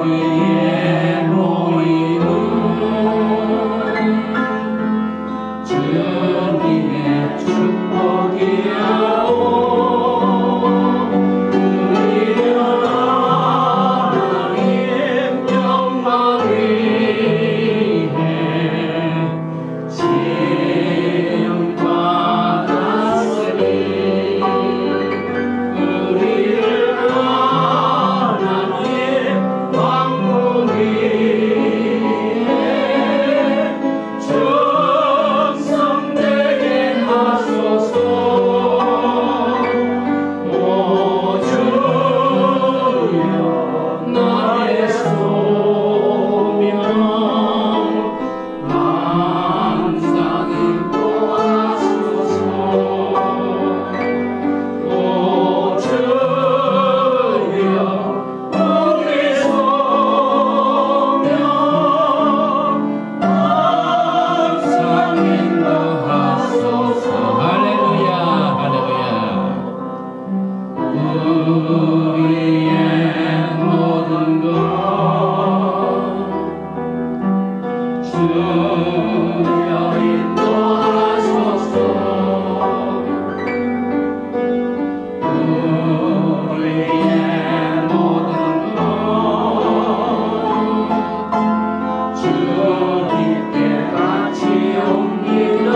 우리의 모임은 주님의 축복이야오. 우리는 하나님 영광 위해 지음 받았으니 우리를 하나님 왕국 위해 충성되게 하소서. 오 주여 나의 소명 항상 인도하소서. 오 주여 우리 소명 항상 인도하소서. 할렐루야, 할렐루야. 우리의 모든 것 주여 인도하소서. 우리의 모든 것 주님께 같이 옵니다.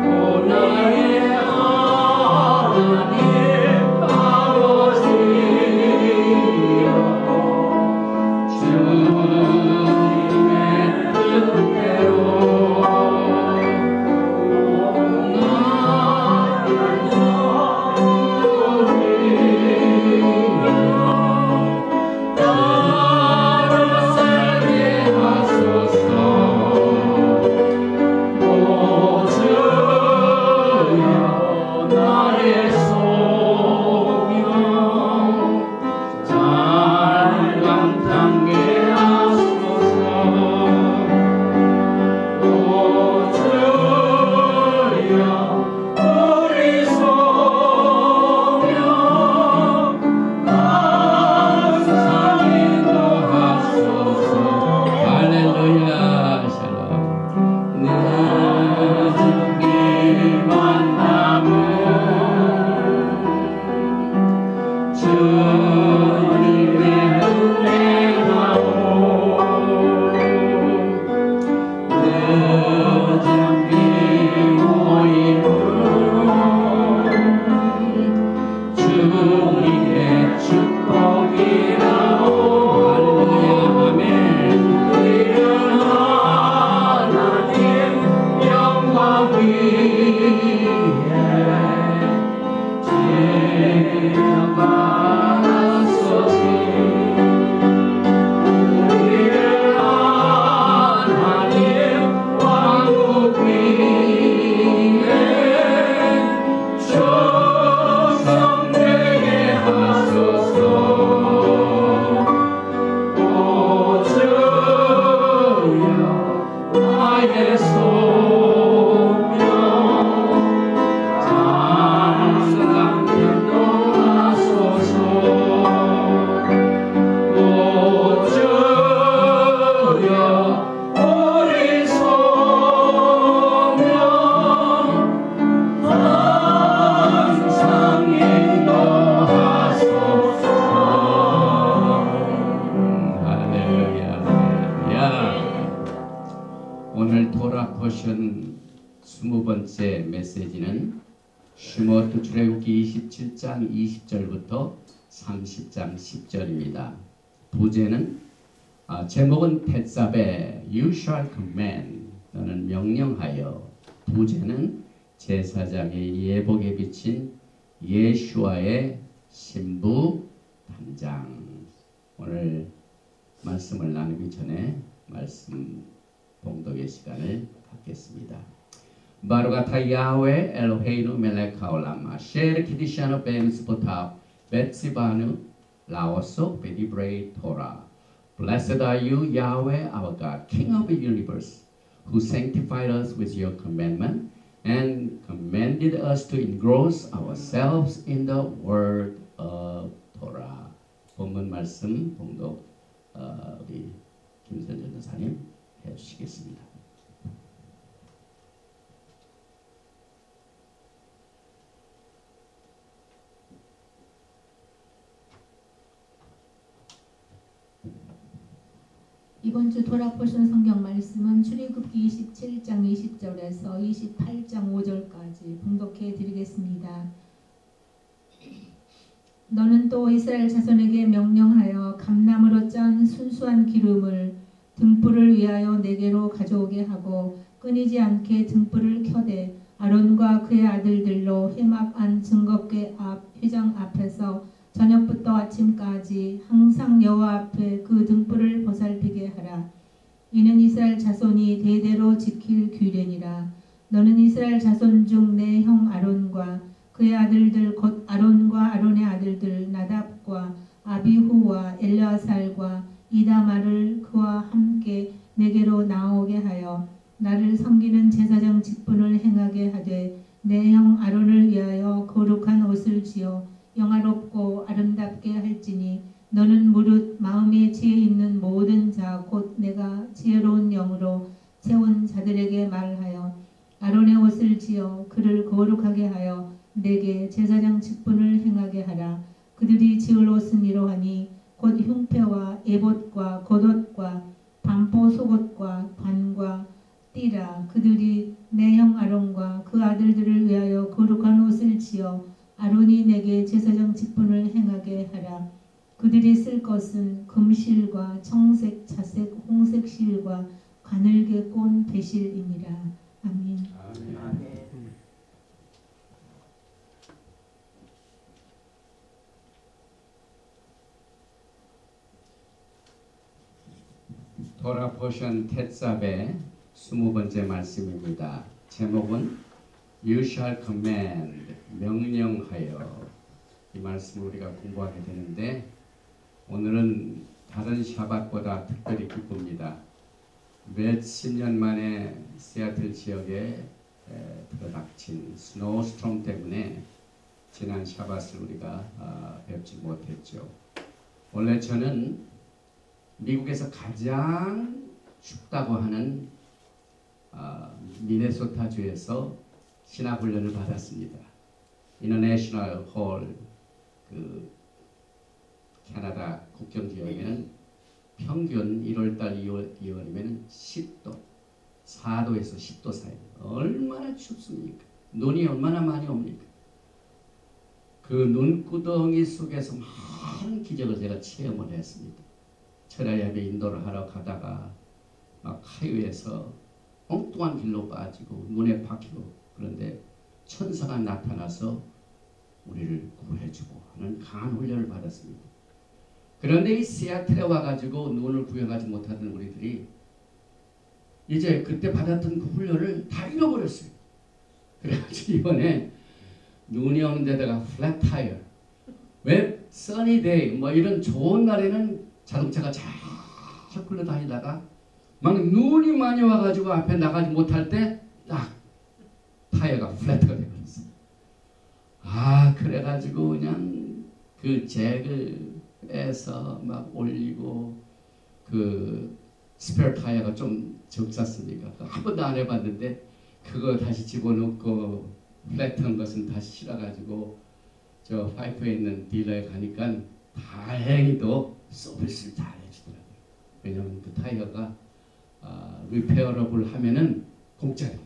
오 나의 하나님 아버지여 주님의 뜻대로 따라 살게 하소서. 오 주여 나의 소명 잘 감당게 하소서. 오 주여 우리 소명 항상 인도하소서. 할렐루야, 샬롬. 늦은 길 만남은 주님의 은혜하오. 늦은 길 모임은 주님의 축복이라오. 할렐루야, 아멘. 우리는 하나님 영광 위해 지음 받았으니 우리는 하나님 왕국 위해 충성되게 하소서. 오 주여 나의 소명 항상 인도하소서. 오 주여 우리 소명 항상 인도하소서. 할렐루야, 할렐루야. 오늘 토라 포션 20번째 메시지는 슈모트 출애굽기 27장 20절부터 30장 10절입니다. 부제는 제목은 벳사베 You shall command 너는 명령하여. 부제는 제사장의 예복에 비친 예수와의 신부 단장. 오늘 말씀을 나누기 전에 말씀 봉독의 시간을 갖겠습니다. 바루가타 야훼 엘로헤이누 멜렉 하올람 아셰르 키디샤노 벤스포타 베츠바누 라오소 베디브레이 토라. Blessed are you, Yahweh, our God, King of the universe, who sanctified us with your commandment and commanded us to engross ourselves in the word of Torah. 본문 말씀 봉독 우리 김선 전도사님 해주시겠습니다. 이번 주 돌아보신 성경 말씀은 출애굽기 27장 20절에서 28장 5절까지 봉독해 드리겠습니다. 너는 또 이스라엘 자손에게 명령하여 감나무로 짠 순수한 기름을 등불을 위하여 내게로 가져오게 하고 끊이지 않게 등불을 켜되 아론과 그의 아들들로 회막 안 증거궤 앞 회장 앞에서 저녁부터 아침까지 항상 여호와 앞에 그 등불을 보살피게 하라. 이는 이스라엘 자손이 대대로 지킬 규례니라. 너는 이스라엘 자손 중 내 형 아론과 그의 아들들 곧 아론과 아론의 아들들 나답과 아비후와 엘르아살과 이다말을 그와 함께 내게로 나오게 하여 나를 섬기는 제사장 직분을 행하게 하되 내 형 아론을 위하여 거룩한 옷을 지어 영화롭고 아름답게 할지니 너는 무릇 마음에 지혜 있는 모든 자 곧 내가 지혜로운 영으로 채운 자들에게 말하여 아론의 옷을 지어 그를 거룩하게 하여 내게 제사장 직분을 행하게 하라. 그들이 지을 옷은 이러하니 곧 흉패와 에봇과 겉옷과 반포 속옷과 관과 띠라. 그들이 내 형 아론과 그 아들들을 위하여 거룩한 옷을 지어 아론이 내게 제사장 직분을 행하게 하라. 그들이 쓸 것은 금실과 청색, 자색, 홍색 실과 가늘게 꼰 배실이니라. 아멘. 아멘. 돌아보신 텟삽의 20번째 말씀입니다. 제목은 You shall command, 명령하여. 이 말씀을 우리가 공부하게 되는데 오늘은 다른 샤밧보다 특별히 기쁩니다. 몇십 년 만에 시애틀 지역에 들어닥친 스노우스톰 때문에 지난 샤밧을 우리가 뵙지 못했죠. 원래 저는 미국에서 가장 춥다고 하는 미네소타주에서 신학훈련을 받았습니다. 인터내셔널 홀 그 캐나다 국경 지역에는 평균 1월달 2월이면 10도, 4도에서 10도 사이. 얼마나 춥습니까? 눈이 얼마나 많이 옵니까? 그 눈구덩이 속에서 많은 기적을 제가 체험을 했습니다. 철야 예배 인도를 하러 가다가 막 하이웨이에서 엉뚱한 길로 빠지고 눈에 박히고 그런데 천사가 나타나서 우리를 구해주고 하는 강한 훈련을 받았습니다. 그런데 이 시애틀에 와가지고 눈을 구경하지 못하던 우리들이 이제 그때 받았던 그 훈련을 다 잃어버렸어요. 그래가지고 이번에 눈이 오는 데다가 플랫 타이어, 왜 써니 데이 뭐 이런 좋은 날에는 자동차가 잘 굴러다니다가 막 눈이 많이 와가지고 앞에 나가지 못할 때 딱 타이어가 플랫가 되버렸어요. 그래가지고 그냥 그 잭을 빼서 막 올리고 그 스페어 타이어가 좀 적잖습니까? 한 번도 안 해봤는데 그거 다시 집어넣고 플랫한 것은 다시 실어가지고 저 파이프에 있는 딜러에 가니까 다행히도 서비스를 잘 해주더라고요. 왜냐하면 그 타이어가 리페어러블 하면은 공짜예요.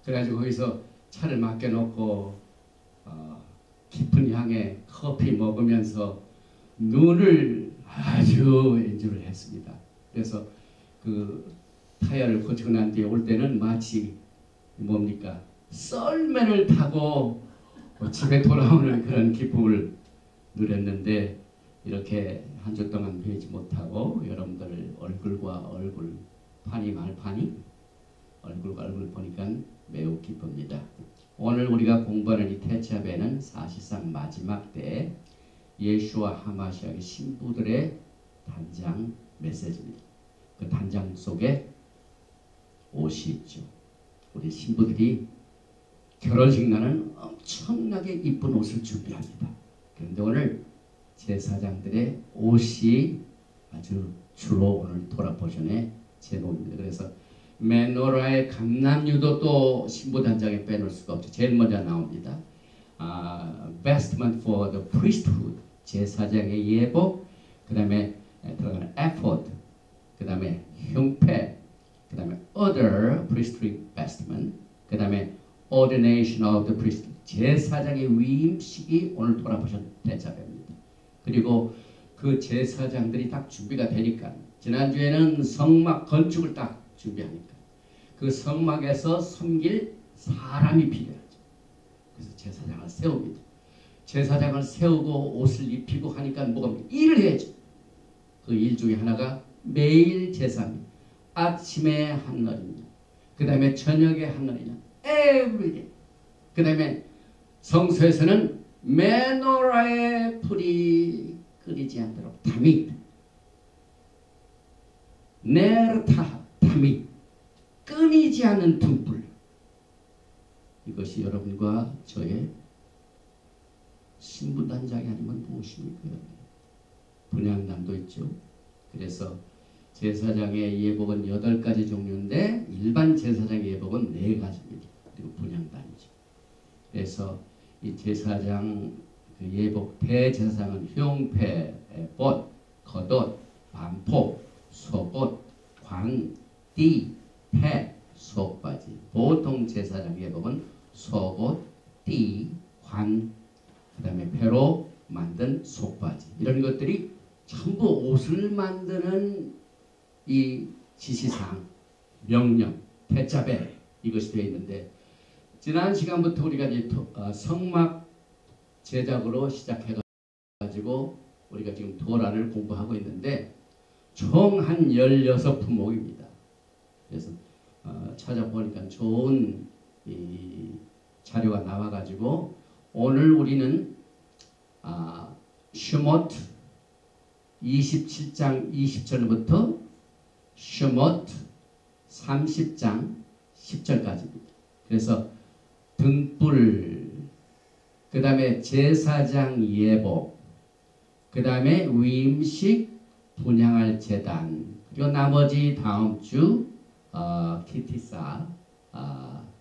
그래가지고 거기서 차를 맡겨놓고 깊은 향에 커피 먹으면서 눈을 아주 엔조이를 했습니다. 그래서 그 타이어를 고치고 난 뒤에 올 때는 마치 뭡니까? 썰매를 타고 집에 돌아오는 그런 기쁨을 누렸는데 이렇게 한 주 동안 뵈지 못하고 여러분들 얼굴과 얼굴, 판이 말판이 얼굴과 얼굴 보니까 매우 기쁩니다. 오늘 우리가 공부하는 이 텟삽에는 사실상 마지막 때 예수와 하마시아의 신부들의 단장 메시지입니다. 그 단장 속에 옷이 있죠. 우리 신부들이 결혼식 날은 엄청나게 이쁜 옷을 준비합니다. 그런데 오늘 제사장들의 옷이 아주 주로 오늘 토라 포션의 제목입니다. 그래서 메노라의 감람류도 또 신부단장에 빼놓을 수가 없죠. 제일 먼저 나옵니다. Vestment for the priesthood, 제사장의 예복, 그 다음에 들어가는 ephod, 그 다음에 흉패, 그 다음에 other priestly vestment, 그 다음에 ordination of the priest, 제사장의 위임식이 오늘 돌아보신 대자배입니다. 그리고 그 제사장들이 딱 준비가 되니까 지난주에는 성막 건축을 딱 준비하니까 그 성막에서 섬길 사람이 필요하죠. 그래서 제사장을 세웁니다. 제사장을 세우고 옷을 입히고 하니까 뭐가 일을 해야죠. 그 일 중에 하나가 매일 제사입니다. 아침에 한 날이냐, 그 다음에 저녁에 한 날이냐, everyday. 그 다음에 성소에서는 메노라의 불이 끓이지 않도록 담이, 네르타 담이, 끊이지 않는 등불. 이것이 여러분과 저의 신부단장이 아니면 무엇입니까? 분향단도 있죠. 그래서 제사장의 예복은 8가지 종류인데 일반 제사장의 예복은 4가지입니다. 그리고 분향단이죠. 그래서 이 제사장 그 예복 대제사장은 흉패, 에봇, 겉옷, 반포, 속옷, 관, 띠, 패, 속바지. 보통 제사장 예복은 속옷, 띠, 관, 그 다음에 패로 만든 속바지. 이런 것들이 전부 옷을 만드는 이 지시사항, 명령, 대자배 이것이 되어 있는데 지난 시간부터 우리가 이제 성막 제작으로 시작해가지고 우리가 지금 도란을 공부하고 있는데 총 한 16품목입니다. 그래서 찾아보니까 좋은 이 자료가 나와가지고 오늘 우리는 슈모트 27장 20절부터 슈모트 30장 10절까지입니다. 그래서 등불, 그 다음에 제사장 예복, 그 다음에 위임식, 분향할 제단, 그리고 나머지 다음 주 키티사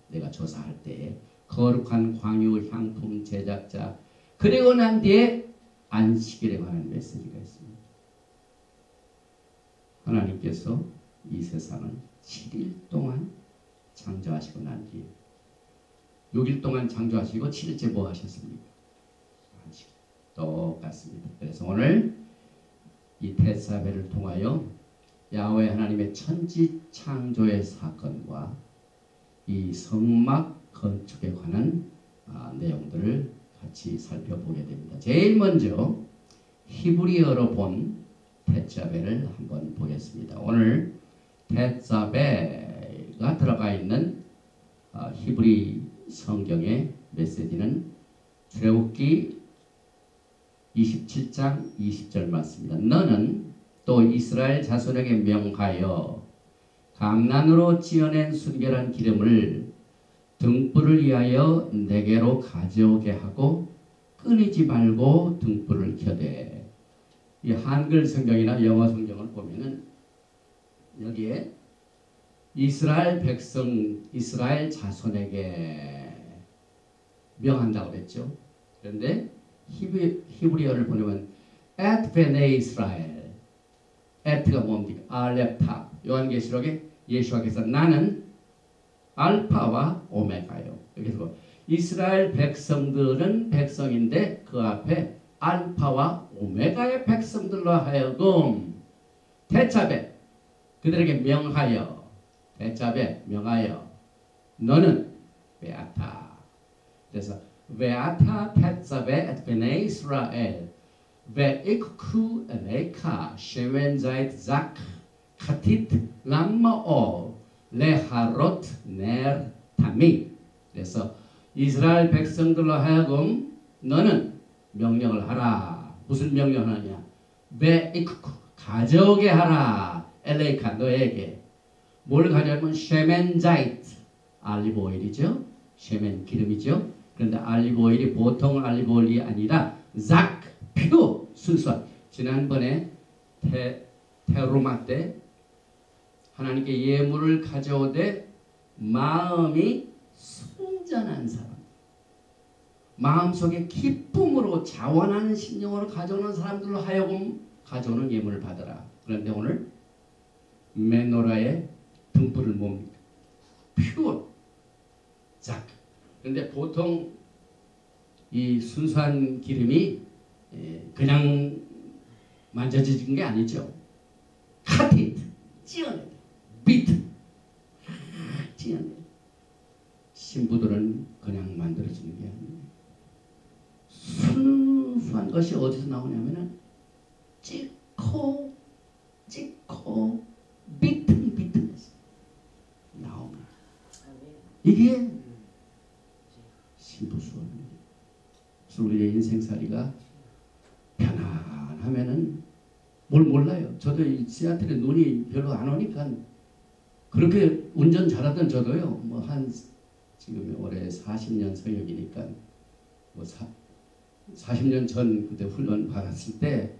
내가 조사할 때 거룩한 광유 향품 제작자, 그리고 난 뒤에 안식일에 관한 메시지가 있습니다. 하나님께서 이 세상을 7일 동안 창조하시고 난 뒤에 6일 동안 창조하시고 7일째 뭐 하셨습니까? 안식일. 똑같습니다. 그래서 오늘 이 벳사베를 통하여 야훼 하나님의 천지 창조의 사건과 이 성막 건축에 관한 내용들을 같이 살펴보게 됩니다. 제일 먼저 히브리어로 본 벳사베를 한번 보겠습니다. 오늘 벳사베가 들어가 있는 히브리 성경의 메시지는 출애굽기 27장 20절 말씀입니다. 너는 또 이스라엘 자손에게 명하여 감난으로 찌어낸 순결한 기름을 등불을 위하여 내게로 가져오게 하고 끊이지 말고 등불을 켜되. 이 한글 성경이나 영어 성경을 보면은 여기에 이스라엘 백성, 이스라엘 자손에게 명한다고 그랬죠. 그런데 히브리어를 보면 at 베네 이스라엘, at가 뭡니까? 알렙탑. 요한계시록에 예수께서 나는 알파와 오메가요. 그래서 이스라엘 백성들은 백성인데 그 앞에 알파와 오메가의 백성들로 하여금 대자배, 그들에게 명하여, 대자배 명하여 너는 베아타. 그래서 베아타 대자배 et 베네 이스라엘 ve'ikku eleka shemen zait zak katit lammaol leharot ner tamid. 그래서 이스라엘 백성들로 하여금 너는 명령을 하라. 무슨 명령하느냐? ve'ikku 가져오게 하라. 엘레이카 너에게 뭘 가져오면 shemen zait 알리브 오일이죠. shemen 기름이죠. 그런데 알리브 오일이 보통 알리브 오일이 아니라 zak 표 순수한. 지난번에 테로마 때 하나님께 예물을 가져오되 마음이 순전한 사람, 마음속에 기쁨으로 자원하는 심령으로 가져오는 사람들로 하여금 가져오는 예물을 받아라. 그런데 오늘 메노라의 등불을 뭡니까? 퓨어 작. 그런데 보통 이 순수한 기름이 그냥 만져지는 게 아니죠. 카티트 찌어내, 비트 찌어내. 신부들은 그냥 만들어지는 게 아니에요. 순수한 것이 어디서 나오냐면은 찍고 비틀비틀해서 나옵니다. 이게 신부 수업입니다. 우리의 인생살이가 편안하면은 뭘 몰라요. 저도 이 시아틀에 눈이 별로 안 오니까 그렇게 운전 잘하던 저도요. 뭐 한 지금 올해 40년 서역이니까 뭐 40년 전 그때 훈련 받았을 때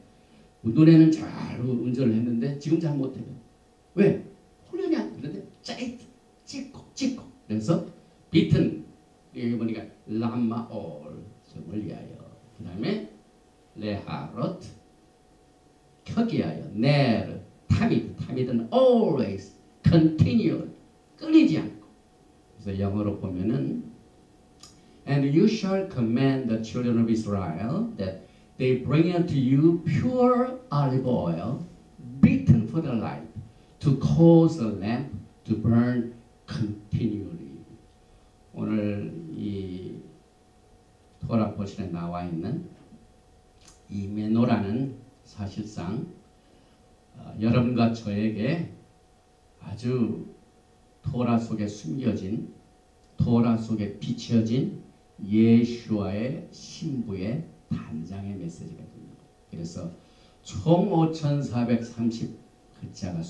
눈에는 잘 운전을 했는데 지금 잘 못해요. 왜? 훈련이 안 그런데 찍고 그래서 비튼 여기 보니까 람마올 점을 위하여, 그 다음에 레하롯 켜기 하여, 네르 타미드는 always continual 끊이지 않고. 그래서 영어로 보면은 And you shall command the children of Israel that they bring unto you pure olive oil, beaten for the light, to cause the lamp to burn continually. 오늘 이 토라 포션에 나와 있는 이 메노라는 사실상 여러분과 저에게 아주 토라 속에 숨겨진, 토라 속에 비춰진 예수와의 신부의 단장의 메시지가 됩니다. 그래서 총 5,430글자가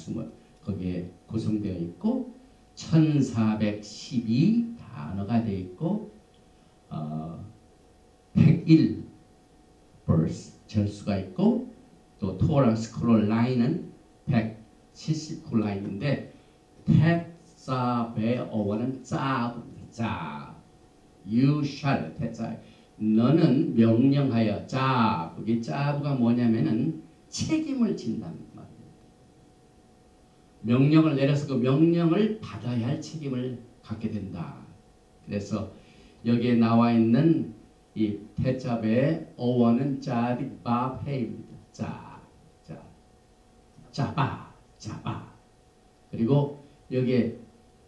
거기에 구성되어 있고 1,412 단어가 되어 있고 101 verse 절수가 있고 또 토라 스크롤 라인은 179라인인데 테사베 어원은 짜 you shall 테사 너는 명령하여 짜. 여기 짜부가 뭐냐면은 책임을 진다는 말입니다. 명령을 내려서 그 명령을 받아야 할 책임을 갖게 된다. 그래서 여기에 나와 있는 이 테자베의 어원은 짜디바페입니다. 짜바. 그리고 여기에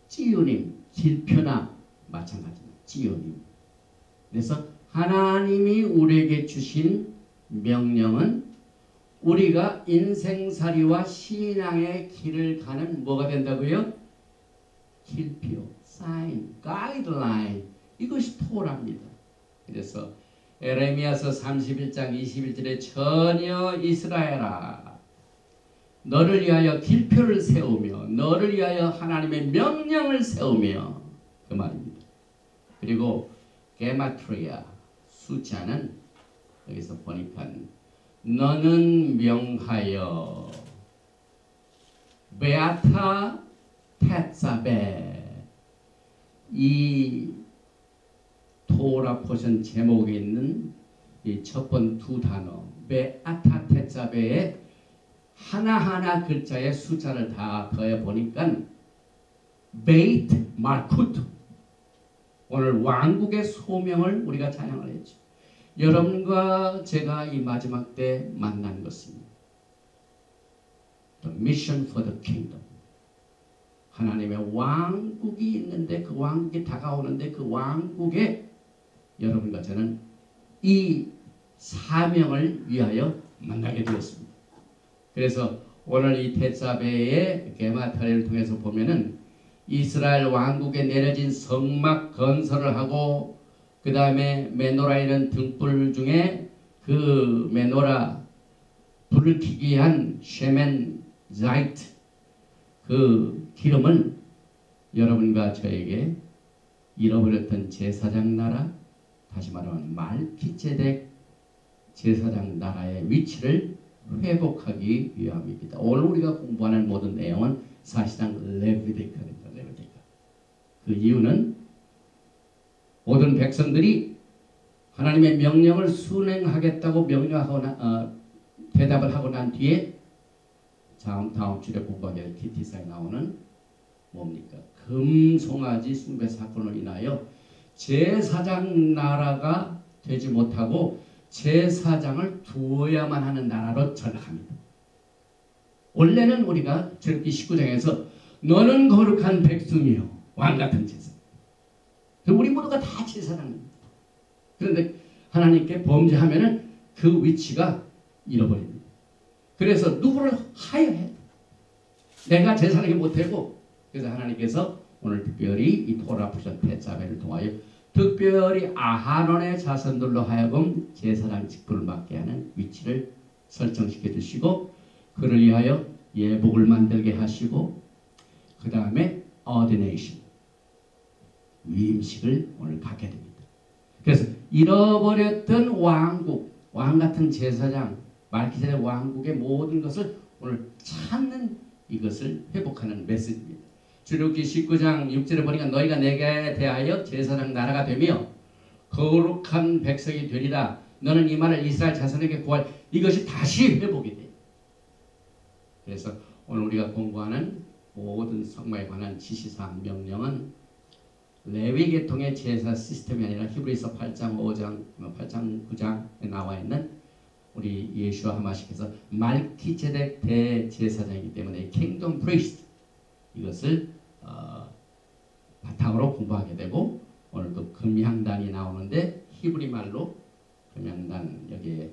찌우님, 길표나 마찬가지입니다. 찌우님. 그래서 하나님이 우리에게 주신 명령은 우리가 인생살이와 신앙의 길을 가는 뭐가 된다고요? 길표, 사인, 가이드라인. 이것이 토라입니다. 그래서 에레미야서 31장 21절에 전혀 이스라엘아 너를 위하여 길표를 세우며 너를 위하여 하나님의 명령을 세우며 그 말입니다. 그리고 게마트리아 숫자는 여기서 보니까 너는 명하여 베아타 테사베 이 토라 포션 제목에 있는 이 첫 번 두 단어 베아타 테사베의 하나하나 글자의 숫자를 다 더해 보니까 베이트 마르쿠트 오늘 왕국의 소명을 우리가 찬양을 했죠. 여러분과 제가 이 마지막 때 만난 것입니다. The mission for the kingdom. 하나님의 왕국이 있는데 그 왕국이 다가오는데 그 왕국에 여러분과 저는 이 사명을 위하여 만나게 되었습니다. 그래서 오늘 이 테사베의 게마타리를 통해서 보면은 이스라엘 왕국에 내려진 성막 건설을 하고 그 다음에 메노라이는 등불 중에 그 메노라 불을 켜기 위한 쉐멘 자이트 그 기름을 여러분과 저에게 잃어버렸던 제사장 나라 다시 말하면 말키ጼ덱 제사장 나라의 위치를 회복하기 위함입니다. 오늘 우리가 공부하는 모든 내용은 사실상 레위기입니다. 레위기. 그 이유는 모든 백성들이 하나님의 명령을 순행하겠다고 대답을 하고 난 뒤에 다음 주에 공부하게 될 기티사에 나오는 뭡니까? 금송아지 숭배 사건으로 인하여 제사장 나라가 되지 못하고 제사장을 두어야만 하는 나라로 전락합니다. 원래는 우리가 출애굽기 19장에서 너는 거룩한 백성이요 왕같은 제사. 우리 모두가 다 제사장입니다. 그런데 하나님께 범죄하면은 그 위치가 잃어버립니다. 그래서 누구를 하여해? 내가 제사장이 못되고, 그래서 하나님께서 오늘 특별히 이 토라 푸션 폐자배를 통하여 특별히 아하론의 자손들로 하여금 제사장 직분을 맡게 하는 위치를 설정시켜 주시고, 그를 위하여 예복을 만들게 하시고, 그 다음에 ordination 위임식을 오늘 갖게 됩니다. 그래서 잃어버렸던 왕국, 왕같은 제사장, 말기전의 왕국의 모든 것을 오늘 찾는 이것을 회복하는 메시지입니다. 출애굽기 19장 6절에 보니까 너희가 내게 대하여 제사장 나라가 되며 거룩한 백성이 되리라. 너는 이 말을 이스라엘 자손에게 구할, 이것이 다시 회복이 돼요. 그래서 오늘 우리가 공부하는 모든 성막에 관한 지시사항 명령은 레위 계통의 제사 시스템이 아니라 히브리서 8장 9장에 나와 있는 우리 예수와 하마시께서 말기제덱 대제사장이기 때문에 킹덤 프리스트 이것을 바탕으로 공부하게 되고, 오늘도 금향단이 나오는데 히브리 말로 금향단, 여기에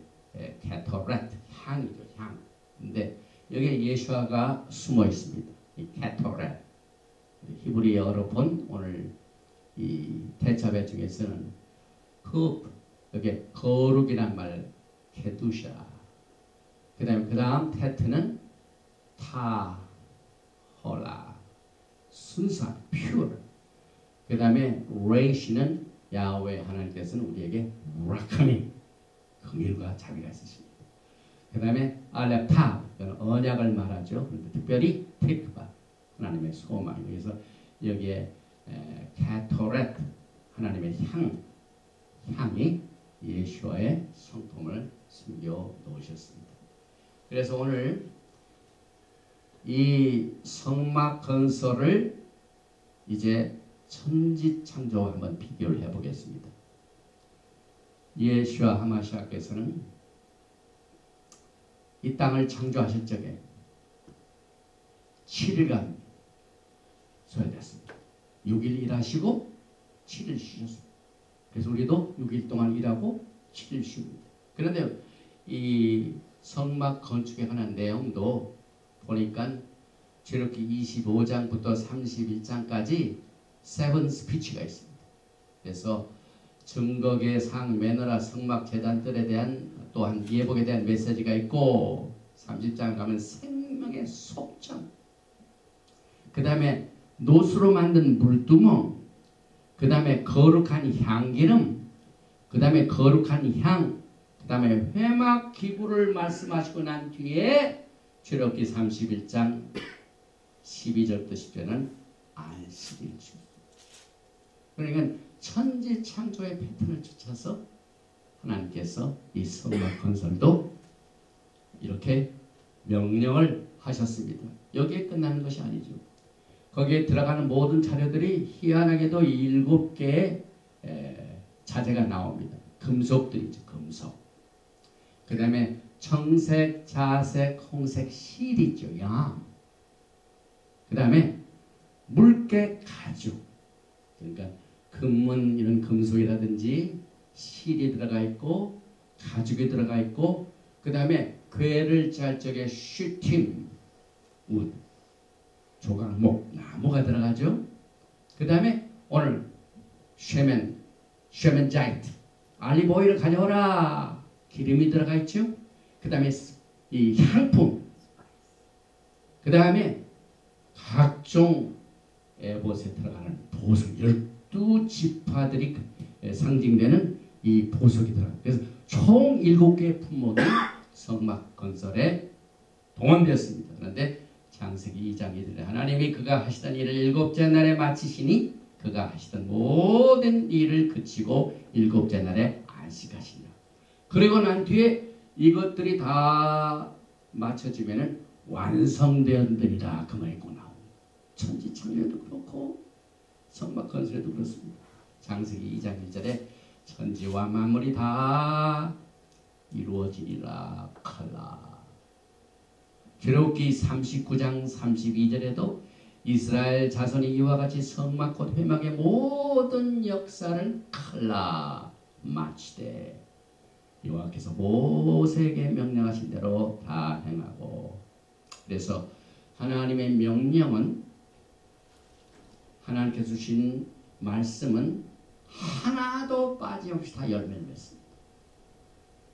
캐토렛, 향이죠, 향. 근데 여기에 예수아가 숨어 있습니다. 이 캐토렛. 히브리어로 본 오늘 이 대자배 중에서는 여기에 거룩이란 말 케두샤. 그 다음 테트는 타홀라, 순수한 퓨어. 그 다음에 레이시는 야훼 하나님께서는 우리에게 라카미, 긍휼과 자비가 있으십니다. 그 다음에 알렙타, 언약을 말하죠. 그런데 특별히 테크바, 하나님의 소망. 그래서 여기에 캐토렛, 하나님의 향이 예수와의 성품을 숨겨 놓으셨습니다. 그래서 오늘 이 성막 건설을 이제 천지창조와 한번 비교를 해보겠습니다. 예수와 하마시아께서는 이 땅을 창조하실 적에 7일간 소요됐습니다. 6일 일하시고 7일 쉬셨습니다. 그래서 우리도 6일 동안 일하고 7일 쉽니다. 그런데 이 성막 건축에 관한 내용도 보니까 출애굽기 25장부터 31장까지 7 스피치가 있습니다. 그래서 증거계 상 매너라 성막 제단들에 대한 또한 예복에 대한 메시지가 있고, 30장 가면 생명의 속전, 그 다음에 노수로 만든 물두멍, 그 다음에 거룩한 향기름, 그 다음에 거룩한 향, 그 다음에 회막 기구를 말씀하시고 난 뒤에 출애굽기 31장 12절부터 10절은 안식일 주. 그러니까 천지 창조의 패턴을 쫓아서 하나님께서 이 성막 건설도 이렇게 명령을 하셨습니다. 여기에 끝나는 것이 아니죠. 거기에 들어가는 모든 자료들이 희한하게도 7개의 자재가 나옵니다. 금속들이죠. 금속. 그 다음에 청색, 자색, 홍색 실이죠. 양. 그 다음에 물개 가죽. 그러니까 금은 이런 금속이라든지 실이 들어가 있고 가죽이 들어가 있고, 그 다음에 궤를 짤 적에 슈팅 우드, 조각목, 나무가 들어가죠. 그 다음에 오늘 쉐멘자이트, 알리브 오일을 가져오라, 기름이 들어가 있죠. 그 다음에 이 향품, 그 다음에 각종 에봇에 들어가는 보석, 12지파들이 상징되는 이 보석이 들어갑니다. 그래서 총 7개의 품목이 성막 건설에 동원되었습니다. 그런데 창세기 2장 2절에 하나님이 그가 하시던 일을 7째 날에 마치시니 그가 하시던 모든 일을 그치고 7째 날에 안식하시니라. 그리고 난 뒤에 이것들이 다 맞춰지면은 완성되었느니라 그 말이 꼭 나옵니다. 천지창조에도 그렇고 성막 건설에도 그렇습니다. 창세기 2장 1절에 천지와 만물이 다 이루어지리라 칼라. 출애굽기 39장 32절에도 이스라엘 자손이 이와 같이 성막 곧 회막의 모든 역사를 칼라 마치되 여호와께서 모세에게 명령하신 대로 다 행하고. 그래서 하나님의 명령은, 하나님께서 주신 말씀은 하나도 빠짐없이 다 열매를 맺습니다.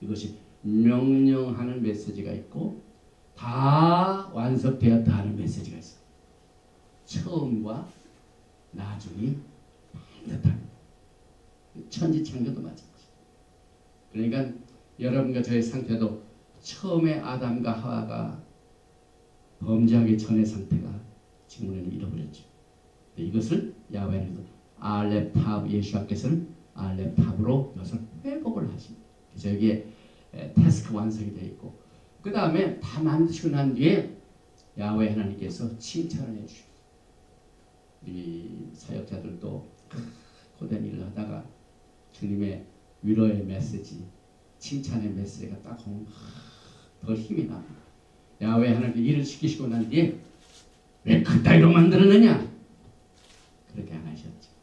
이것이 명령하는 메시지가 있고 다 완성되었다 하는 메시지가 있어요. 처음과 나중이 반듯합니다. 천지창조도 마찬가지. 그러니까 여러분과 저의 상태도 처음에 아담과 하와가 범죄하기 전의 상태가 지금은 잃어버렸죠. 이것을 야훼는 알렙탑, 예수께서는 알렙탑으로 이것을 회복을 하십니다. 그래서 여기에 태스크 완성이 되어 있고, 그 다음에 다 만드시고 난 뒤에 야훼 하나님께서 칭찬을 해주십니다. 이 사역자들도 고된 일을 하다가 주님의 위로의 메시지, 칭찬의 메시지가 딱 오면 더 힘이 납니다. 야훼 하나님께 일을 시키시고 난 뒤에 왜 그따위로 만들었느냐? 그렇게 안 하셨죠.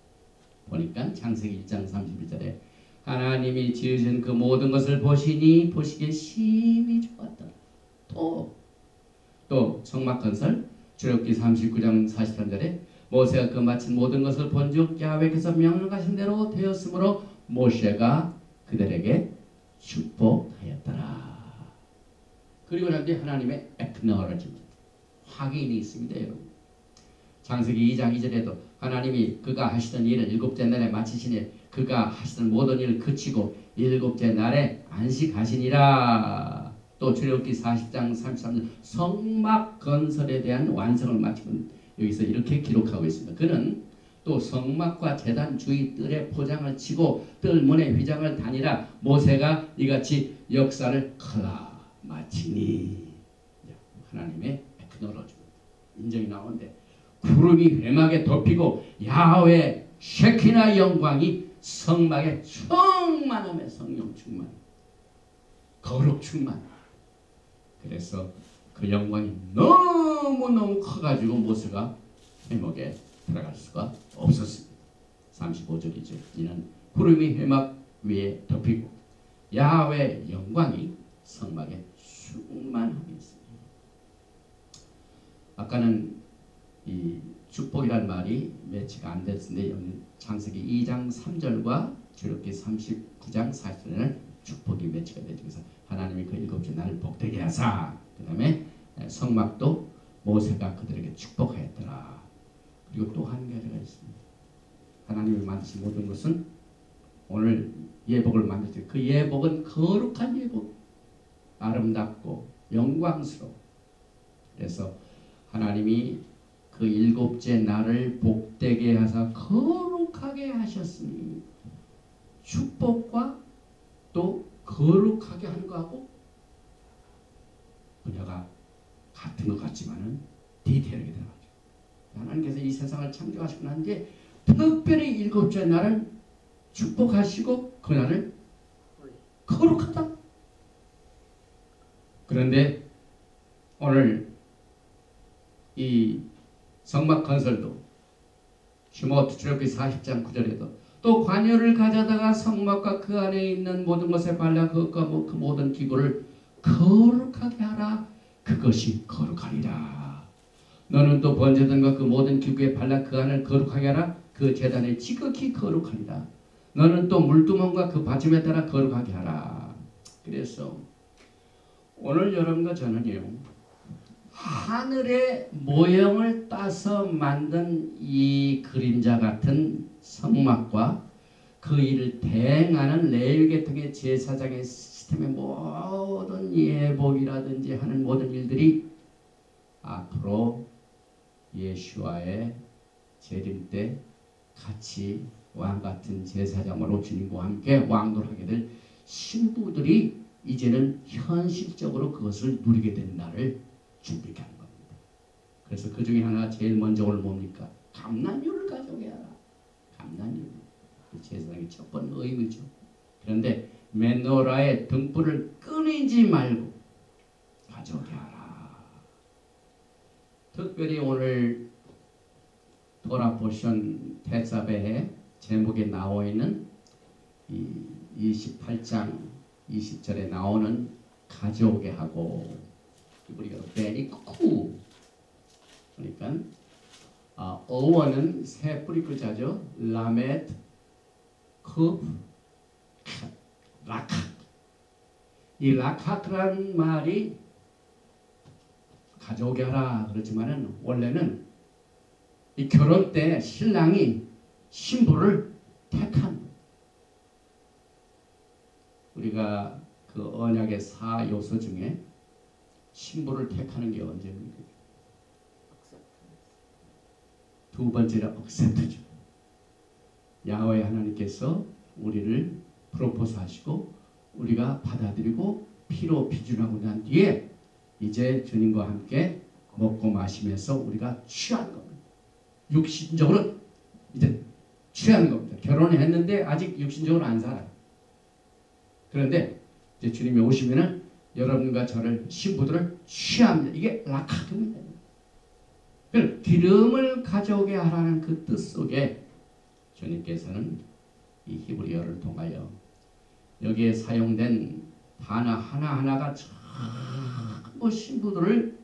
보니까 창세기 1장 31절에 하나님이 지으신 그 모든 것을 보시니 보시기에 심히 좋았더라. 또 성막 건설 출애굽기 39장 43절에 모세가 그 마친 모든 것을 본즉 야훼께서 명령하신 대로 되었으므로 모세가 그들에게 축복하였더라. 그리고 난 뒤에 하나님의 acknowledgement, 확인이 있습니다. 여러분. 창세기 2장 2절에도 하나님이 그가 하시던 일을 7째 날에 마치시니 그가 하시던 모든 일을 그치고 7째 날에 안식하시니라. 또 출애굽기 40장 33절 성막 건설에 대한 완성을 마치고 여기서 이렇게 기록하고 있습니다. 그는 또 성막과 제단 주위 뜰에 포장을 치고 뜰 문에 휘장을 다니라. 모세가 이같이 역사를 칼라 마치니. 하나님의 에크놀로지 인정이 나오는데, 구름이 회막에 덮이고 야훼 쉐키나 영광이 성막에 충만함에 성령 충만, 거룩 충만. 그래서 그 영광이 너무너무 커가지고 모세가 회막에 들어갈 수가 없었습니다. 35절이죠. 이는 구름이 회막 위에 덮이고 야훼 영광이 성막에 충만함이 있습니다. 아까는 이 축복이란 말이 매치가 안 됐는데 여기 창세기 2장 3절과 출애굽기 39장 40절에는 축복이 매치가 되죠. 그래서 하나님이 그 7째 날을 복되게 하사, 그 다음에 성막도 모세가 그들에게 축복하였더라. 그리고 또 한 가지가 있습니다. 하나님이 만드신 모든 것은 오늘 예복을 만들 때 그 예복은 거룩한 예복, 아름답고 영광스러워. 그래서 하나님이 그 7째 날을 복되게 하사 거룩하게 하셨으니 축복과 또 거룩하게 하는 거하고 분야가 같은 것 같지만은 디테일하게 들어가죠. 하나님께서 이 세상을 창조하시고 난 뒤에 특별히 7째 날을 축복하시고 그 날을 거룩하다. 그런데 오늘 이 성막 건설도 시므온 출애굽기 40장 9절에도 또 관여를 가져다가 성막과 그 안에 있는 모든 것에 발라 그것과 그 모든 기구를 거룩하게 하라. 그것이 거룩하리라. 너는 또 번제단과 그 모든 기구에 발라 그 안을 거룩하게 하라. 그 제단에 지극히 거룩하리라. 너는 또 물두멍과 그 받침에 따라 거룩하게 하라. 그래서 오늘 여러분과 저는요, 하늘의 모형을 따서 만든 이 그림자 같은 성막과 그 일을 대행하는 레위계통의 제사장의 시스템의 모든 예복이라든지 하는 모든 일들이 앞으로 예수와의 재림 때 같이 왕같은 제사장으로 주님과 함께 왕노하게 될 신부들이 이제는 현실적으로 그것을 누리게 된 날을 준비하는 겁니다. 그래서 그 중에 하나가 제일 먼저 오늘 뭡니까? 감난율을 가져오게 하라. 감난율. 제사장의 첫 번째 의무죠. 그런데 메노라의 등불을 끊이지 말고 가져오게 하라. 특별히 오늘 토라포션 테사베의 제목에 나와 있는 이 28장 20절에 나오는 가져오게 하고 우리가 베니쿠 그러니까 어원은 세 뿌리 글자죠. 라메트 크 라카 이 라카트라는 말이 가져오게 하라 그렇지만은 원래는 이 결혼 때 신랑이 신부를 택한 우리가 그 언약의 4요소 중에 신부를 택하는 게 언제입니까? 두 번째가 억셉트죠. 야훼 하나님께서 우리를 프로포즈 하시고 우리가 받아들이고 피로 피준하고 난 뒤에 이제 주님과 함께 먹고 마시면서 우리가 취한 겁니다. 육신적으로 이제 취한 겁니다. 결혼을 했는데 아직 육신적으로 안 살아요. 그런데 이제 주님이 오시면은 여러분과 저를 신부들을 취합니다. 이게 라카드입니다. 기름을 가져오게 하라는 그 뜻 속에 주님께서는 이 히브리어를 통하여 여기에 사용된 단어 하나하나가 전부 신부들을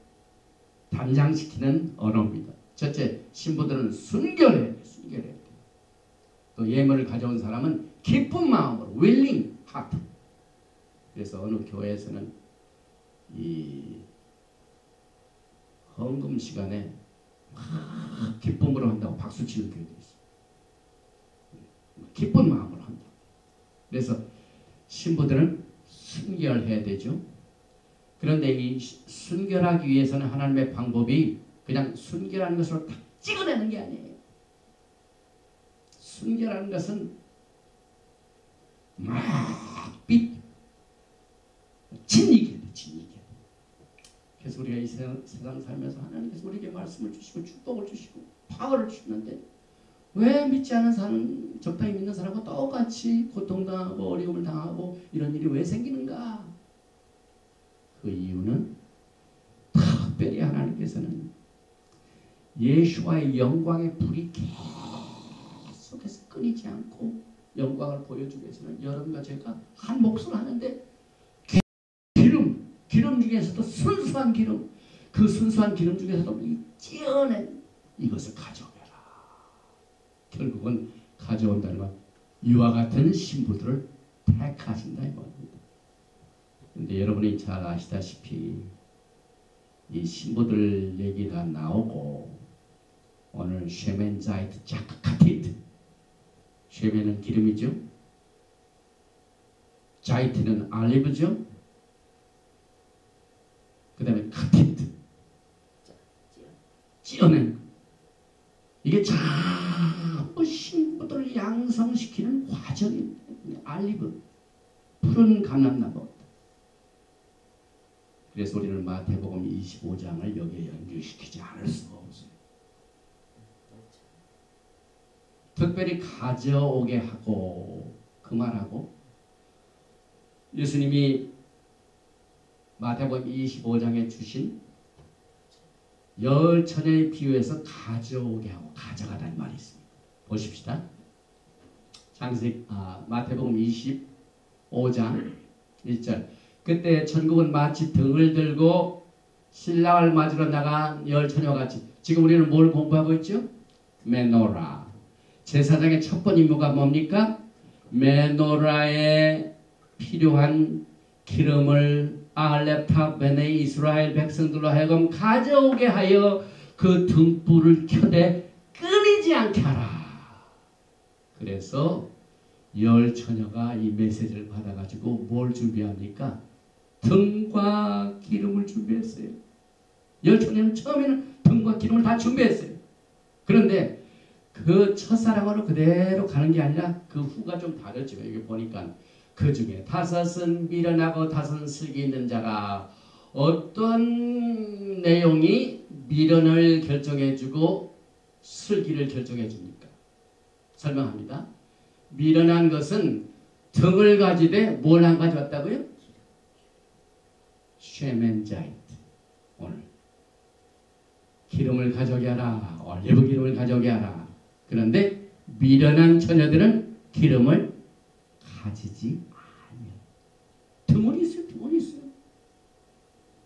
단장시키는 언어입니다. 첫째, 신부들은 순결해야 돼. 순결해야 돼. 또 예물을 가져온 사람은 기쁜 마음으로 willing heart. 그래서 어느 교회에서는 이 헌금 시간에 기쁨으로 한다고 박수 치는 교회도 있어요. 기쁜 마음으로 한다. 그래서 신부들은 순결해야 되죠. 그런데 이 순결하기 위해서는 하나님의 방법이 그냥 순결하는 것으로 딱 찍어내는 게 아니에요. 순결하는 것은 진리게 돼. 진리게. 그래서 우리가 이 세상 살면서 하나님께서 우리에게 말씀을 주시고 축복을 주시고 파워를 주시는데 왜 믿지 않은 사람, 적당히 믿는 사람과 똑같이 고통당하고 어려움을 당하고 이런 일이 왜 생기는가? 그 이유는 특별히 하나님께서는 예수와의 영광의 불이 계속해서 끊이지 않고 영광을 보여주기 위해서는 여러분과 제가 한 몫을 하는데 기름 중에서도 순수한 기름, 그 순수한 기름 중에서도 이 찌어낸 이것을 가져오라. 결국은 가져온다는 건 이와 같은 신부들을 택하신다 이 말입니다. 그런데 여러분이 잘 아시다시피 이 신부들 얘기가 나오고 오늘 쉐멘자이트 자카카티트 쉐멘은 기름이죠. 자이트는 알리브죠. 그 다음에 카티트 찌어낸 이게 전부 신부들을 양성시키는 과정입니다. 알리브 푸른 감람나무. 그래서 우리는 마태복음 25장을 여기에 연결시키지 않을 수가 없어요. 특별히 가져오게 하고 그 말하고 예수님이 마태복음 25장에 주신 열 처녀의 비유에서 가져오게 하고 가져가라는 말이 있습니다. 보십시다. 마태복음 25장 1절 그때 천국은 마치 등을 들고 신랑을 맞으러 나간 열 처녀같이 지금 우리는 뭘 공부하고 있죠? 메노라. 제사장의 첫 번째 임무가 뭡니까? 메노라에 필요한 기름을 아할렙탑 베네 이스라엘 백성들로 하여금 가져오게 하여 그 등불을 켜되 끊이지 않게 하라. 그래서 열 처녀가 이 메시지를 받아가지고 뭘 준비합니까? 등과 기름을 준비했어요. 열 처녀는 처음에는 등과 기름을 다 준비했어요. 그런데 그 첫사랑으로 그대로 가는 게 아니라 그 후가 좀 다르죠. 여기 보니까 그 중에 5은 미련하고 5은 슬기 있는 자가 어떤 내용이 미련을 결정해주고 슬기를 결정해줍니까? 설명합니다. 미련한 것은 등을 가지되 뭘 안 가져왔다고요? 쉐멘자이트. 오늘 기름을 가져오게 하라. 올리브 기름을 가져오게 하라. 그런데 미련한 처녀들은 기름을 가지지 않아요. 등은 있어요. 등은 있어요.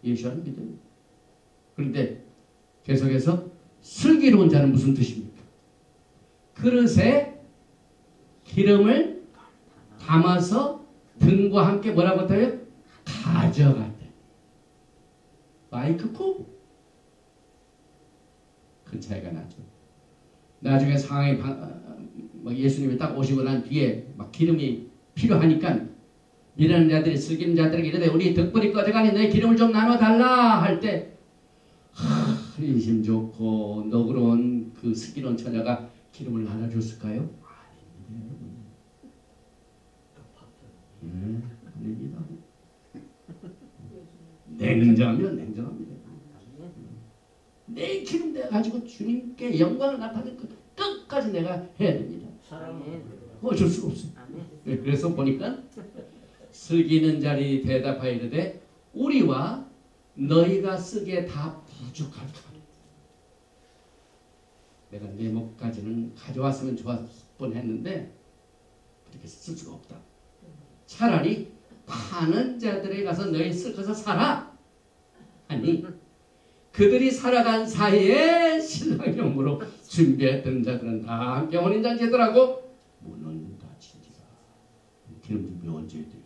예수와는 믿어요. 그런데 계속해서 슬기로운 자는 무슨 뜻입니까? 그릇에 기름을 담아서 등과 함께 뭐라고 했어요? 가져갔다. 마이크코? 큰 차이가 나죠. 나중에 상황이 예수님이 딱 오시고 난 뒤에 막 기름이 필요하니까 미련한 자들이 슬기는 자들에게 이르되 우리 덕불이 꺼져가니 너희 기름을 좀 나눠달라 할 때 인심 좋고 너그러운 그 슬기로운 처녀가 기름을 나눠줬을까요? 아닙니다. 냉정하면 냉정합니다. 내 기름 내가 가지고 주님께 영광을 나타낼 것 끝까지 내가 해야 됩니다. 어쩔 수가 없어요. 그래서 보니까 슬기 있는 자리 대답하여 이르되 우리와 너희가 쓰기에 다 부족할 것. 내가 내 목까지는 가져왔으면 좋았을 뻔했는데 그렇게 쓸 수가 없다. 차라리 파는 자들에 가서 너희 쓸 것을 사라 하니 그들이 살아간 사이에 신랑 용으로 준비했던 자들은 다 함께 혼인잔치더라고. 문은 닫히니라. 기름 준비 언제 돼요?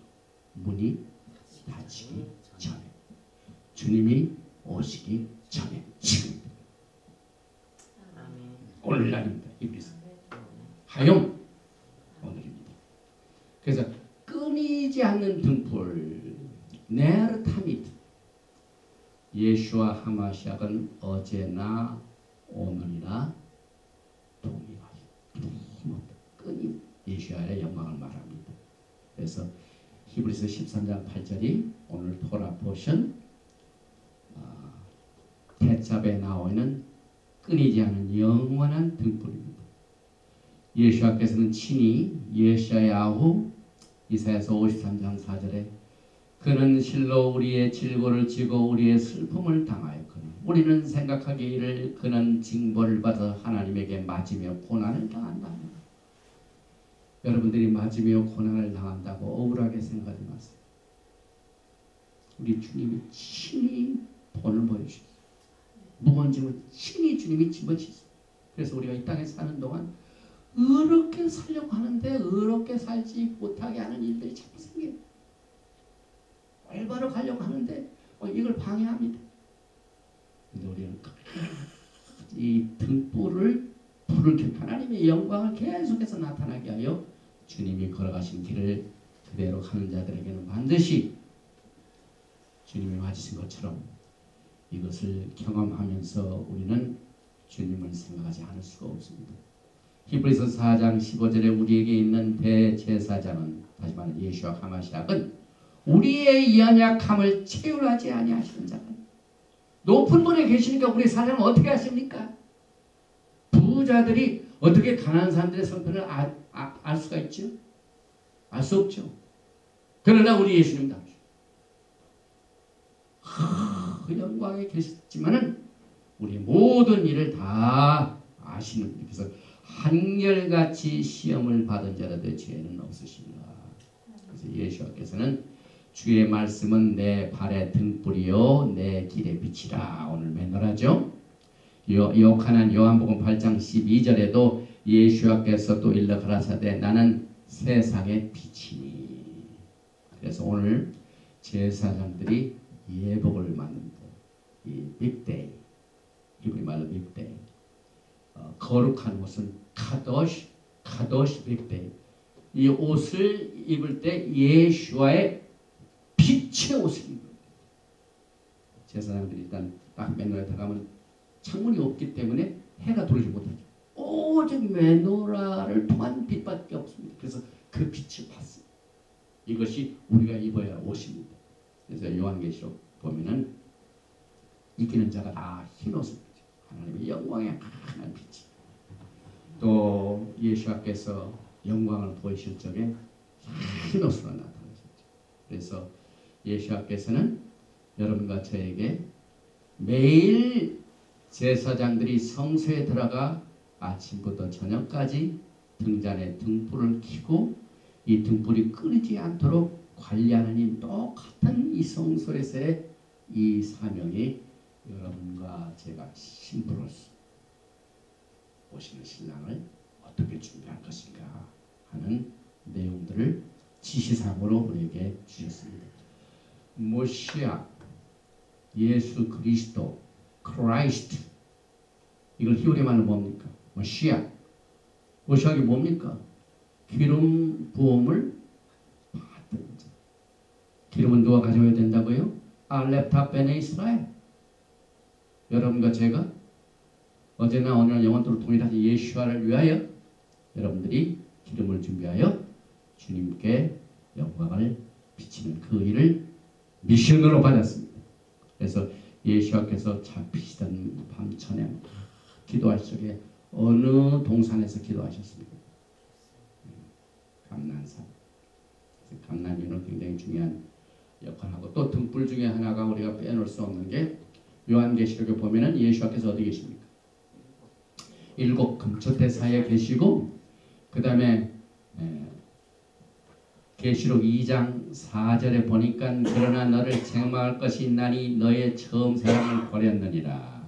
문이 닫히기 전에, 주님이 오시기 전에, 지금 오늘날입니다. 히브리서 하용 오늘입니다. 그래서 끊이지 않는 등불 네르타미트 예수와 하마시아는 어제나 오늘이나 동일하게 끊임 예수와의 영광을 말합니다. 그래서 히브리서 13장 8절이 오늘 토라 포션 대잡에 나오는 끊이지 않은 영원한 등불입니다. 예수와께서는 친히 예샤야후 이사야서 53장 4절에 그는 실로 우리의 질고를 지고 우리의 슬픔을 당하였거늘 우리는 생각하기를 그는 징벌을 받아 하나님에게 맞으며 고난을 당한다. 여러분들이 맞으며 고난을 당한다고 억울하게 생각하지 마세요. 우리 주님이 친히 본을 보여주셨어요. 무거운 짐을 친히 주님이 짊어지셨어요. 그래서 우리가 이 땅에 사는 동안 의롭게 살려고 하는데 의롭게 살지 못하게 하는 일들이 자꾸 생겨요. 올바로 가려고 하는데 이걸 방해합니다. 근데 우리는 이 등불을 불을 켜고 하나님의 영광을 계속해서 나타나게 하여 주님이 걸어가신 길을 그대로 가는 자들에게는 반드시 주님이 맞으신 것처럼 이것을 경험하면서 우리는 주님을 생각하지 않을 수가 없습니다. 히브리서 4장 15절에 우리에게 있는 대제사장은 다시 말하면 예수와 하마시아는 우리의 연약함을 체휼하지 아니하시는 자가 높은 분에 계시니까 우리 사람은 어떻게 하십니까? 부자들이 어떻게 가난한 사람들의 성편을 알 수가 있죠? 알 수 없죠. 그러나 우리 예수님 당시 그 영광에 계셨지만은 우리 모든 일을 다 아시는 분이 그래서 한결같이 시험을 받은 자라도 죄는 없으시리라. 그래서 예수께서는 주의 말씀은 내 발의 등불이요 내 길의 빛이라 오늘 맹렬하죠. 요한한 요한복음 8장 12절에도 예수께서 또 일러 가라사대 나는 세상의 빛이니. 그래서 오늘 제사장들이 예복을 받는다. 이 빅데이 히브리 말로 빅데이 거룩한 것은 카도시 빅데이 이 옷을 입을 때 예수와의 빛의 옷을 입어요. 제사장들이 일단 딱 맨노라에 들어가면 창문이 없기 때문에 해가 들어오지 못하죠. 오직 메노라를 통한 빛밖에 없습니다. 그래서 그 빛을 봤습니다. 이것이 우리가 입어야 할 옷입니다. 그래서 요한계시록 보면은 이기는 자가 다 흰 옷을 입죠. 하나님의 영광의 환한 빛이. 또 예수께서 영광을 보이실 적에 흰 옷으로 나타나셨죠. 그래서 예수께서는 여러분과 저에게 매일 제사장들이 성소에 들어가 아침부터 저녁까지 등잔에 등불을 켜고 이 등불이 끊이지 않도록 관리하는 이 똑같은 이 성소에서의 이 사명이 여러분과 제가 신부로서 오시는 신랑을 어떻게 준비할 것인가 하는 내용들을 지시사항으로 우리에게 주셨습니다. 모시아, 예수 그리스도, 크라이스트, 이걸 히브리 말로 뭡니까? 모시아. 모시아가 뭡니까? 기름 부음을 받은 자. 기름은 누가 가져야 된다고요? 알렙타 베네 이스라엘. 여러분과 제가 어제나 오늘 영원토록 동일하신 예수와를 위하여 여러분들이 기름을 준비하여 주님께 영광을 비치는 그 일을 미션으로 받았습니다. 그래서 예수와께서 잡히시던 밤천에 기도하실 적에 어느 동산에서 기도하셨습니까? 감난산. 감난유는 굉장히 중요한 역할을 하고 또 등불 중에 하나가 우리가 빼놓을 수 없는 게 요한계시록에 보면은 예수와께서 어디 계십니까? 7 금초대사에 계시고 그 다음에 계시록 2장 4절에 보니까 그러나 너를 책망할 것이 있나니 너의 처음 사랑을 버렸느니라.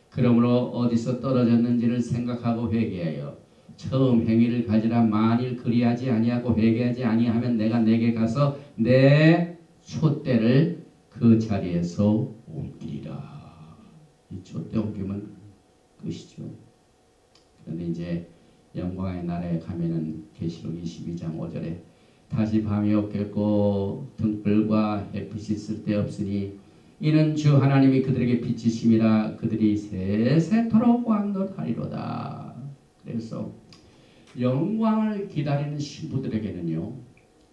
그러므로 어디서 떨어졌는지를 생각하고 회개하여 처음 행위를 가지라. 만일 그리하지 아니하고 회개하지 아니하면 내가 내게 가서 내 촛대를 그 자리에서 옮기리라. 이 촛대 옮기면 끝이죠. 그런데 이제 영광의 나라에 가면은 계시록 22장 5절에 다시 밤이 없겠고 등불과 햇빛이 쓸데없으니 이는 주 하나님이 그들에게 빛이심이라. 그들이 세세토록 왕노하리로다. 그래서 영광을 기다리는 신부들에게는요,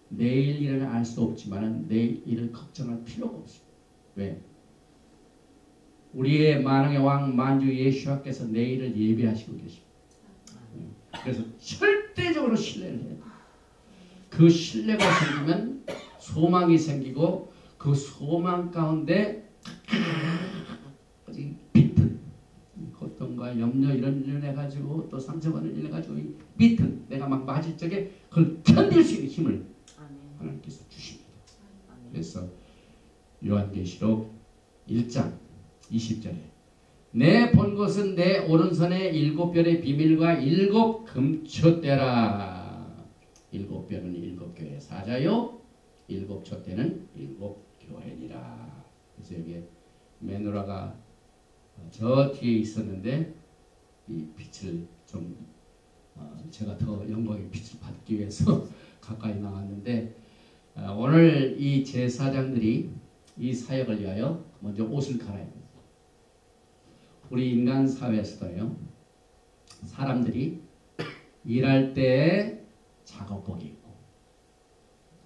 내일 일을 알 수 없지만 내일 일을 걱정할 필요가 없습니다. 왜? 우리의 만왕의 왕 만주 예수께서 내일을 예비하시고 계십니다. 그래서 절대적으로 신뢰를 해야 돼요. 그 신뢰가 생기면 소망이 생기고 그 소망 가운데 비튼 고통과 염려 이런 일 해가지고 또 상처받는 일 해가지고 비튼 내가 막 맞을 적에 그걸 견딜 수 있는 힘을 하나님께서 주십니다. 그래서 요한계시록 1장 20절에 내 본 것은 내 오른손에 7별의 비밀과 7 금초대라. 7별은 7교회 사자요 7 촛대는 7 교회니라. 그래서 여기에 메노라가 저 뒤에 있었는데 이 빛을 좀 제가 더 영광의 빛을 받기 위해서 가까이 나왔는데 오늘 이 제사장들이 이 사역을 위하여 먼저 옷을 갈아야 합니다. 우리 인간 사회에서도요, 사람들이 일할 때 작업복이 있고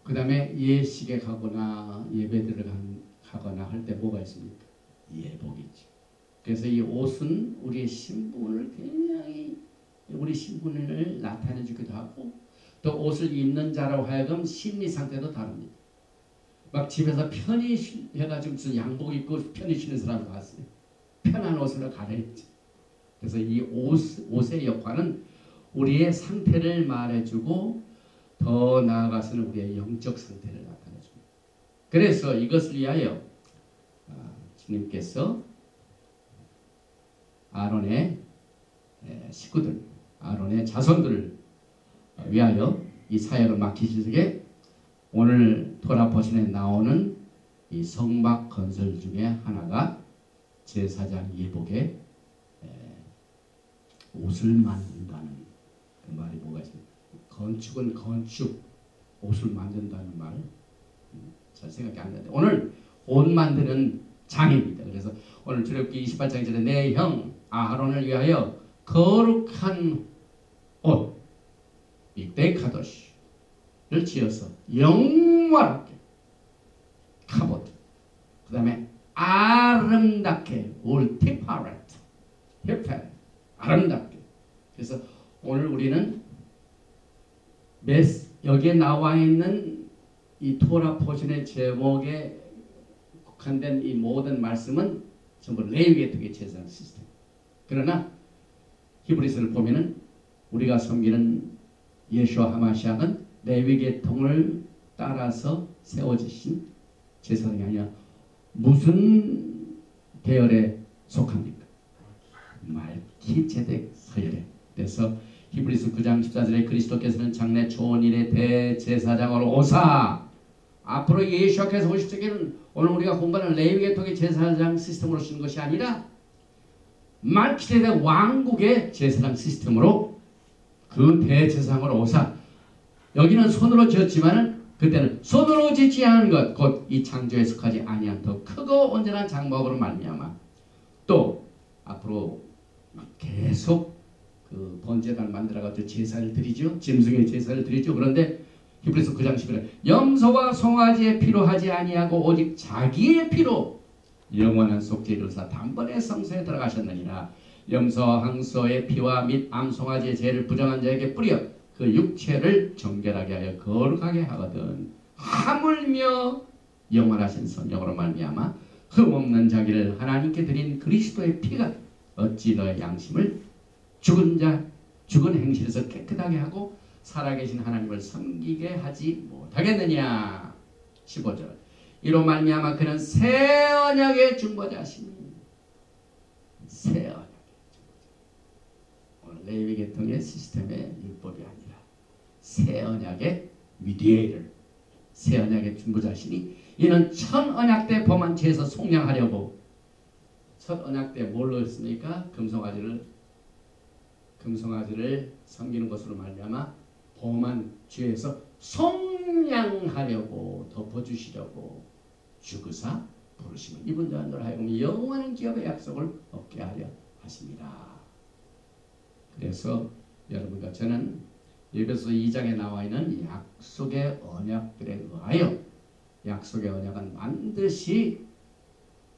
그 다음에 예식에 가거나 예배들을 가거나 할 때 뭐가 있습니까? 예복이지. 그래서 이 옷은 우리의 신분을 굉장히 우리 신분을 나타내 주기도 하고 또 옷을 입는 자로 하여금 심리 상태도 다릅니다. 막 집에서 편히 해가지고 무슨 양복 입고 편히 쉬는 사람 봤어요. 편한 옷으로 갈아입지. 그래서 이 옷의 역할은 우리의 상태를 말해주고 더 나아가서는 우리의 영적 상태를 나타내줍니다. 그래서 이것을 위하여 주님께서 아론의 식구들, 아론의 자손들을 위하여 이 사역을 맡기실 때 오늘 토라 버전에 나오는 이 성막 건설 중에 하나가 제사장 예복에 옷을 만든다는 그 말이 뭐가 있습니까? 건축은 건축, 옷을 만든다는 말 잘 생각이 안 나는데 오늘 옷 만드는 장입니다. 그래서 오늘 출애굽기 28장 1절에 내 형 아하론을 위하여 거룩한 옷 빅데이 카도시를 지어서 영화롭게 카봇 그 다음에 아름답게 울티파레트 힙페 아름답게. 그래서 오늘 우리는 여기에 나와 있는 이 토라 포션의 제목에 국한된 이 모든 말씀은 전부 레위계통의 제사장 시스템. 그러나 히브리서를 보면은 우리가 섬기는 예수와 하마시아는 레위계통을 따라서 세워지신 제사장이 아니라 무슨 계열에 속합니까? 말키제덱 서열에. 그래서 히브리서 9장 14절에 그리스도께서는 장래 초원일의 대제사장으로 오사 앞으로 예수께서 오실 적에는 오늘 우리가 공부하는 레위계통의 제사장 시스템으로 쓰는 것이 아니라 말키제덱 왕국의 제사장 시스템으로 그 대제사장으로 오사. 여기는 손으로 지었지만은 그때는 손으로 짓지 않은 것 곧 이 창조에 속하지 아니한 더 크고 온전한 장막으로 말미암아 또 앞으로 계속 그 번제단을 만들어가지고 제사를 드리죠. 짐승의 제사를 드리죠. 그런데 히브리서 9장 11절 염소와 송아지의 피로 하지 아니하고 오직 자기의 피로 영원한 속죄를 사 단번에 성소에 들어가셨느니라. 염소와 황소의 피와 및 암송아지의 죄를 부정한 자에게 뿌려 그 육체를 정결하게 하여 거룩하게 하거든. 하물며 영원하신 성령으로 말미암아 흠없는 자기를 하나님께 드린 그리스도의 피가 어찌 너의 양심을 죽은 행실에서 깨끗하게 하고 살아계신 하나님을 섬기게 하지 못하겠느냐. 15절 이로 말미암아 그는 새 언약의 중보자시니. 새 언약의 중보자. 오늘 레위계통의 시스템의 율법이 아니라 새 언약의 미디에이터, 새 언약의 중보자시니 이는 첫 언약 때 범한 죄에서 속량하려고. 첫 언약 때 뭘로 했습니까? 금송아지를 섬기는 것으로 말미암아 범한 죄에서 속량하려고 덮어주시려고 죽으사 부르시면 이분 자들 하여금 영원한 기업의 약속을 얻게 하려 하십니다. 그래서 여러분과 저는 에베소 2장에 나와 있는 약속의 언약들에 의하여 약속의 언약은 반드시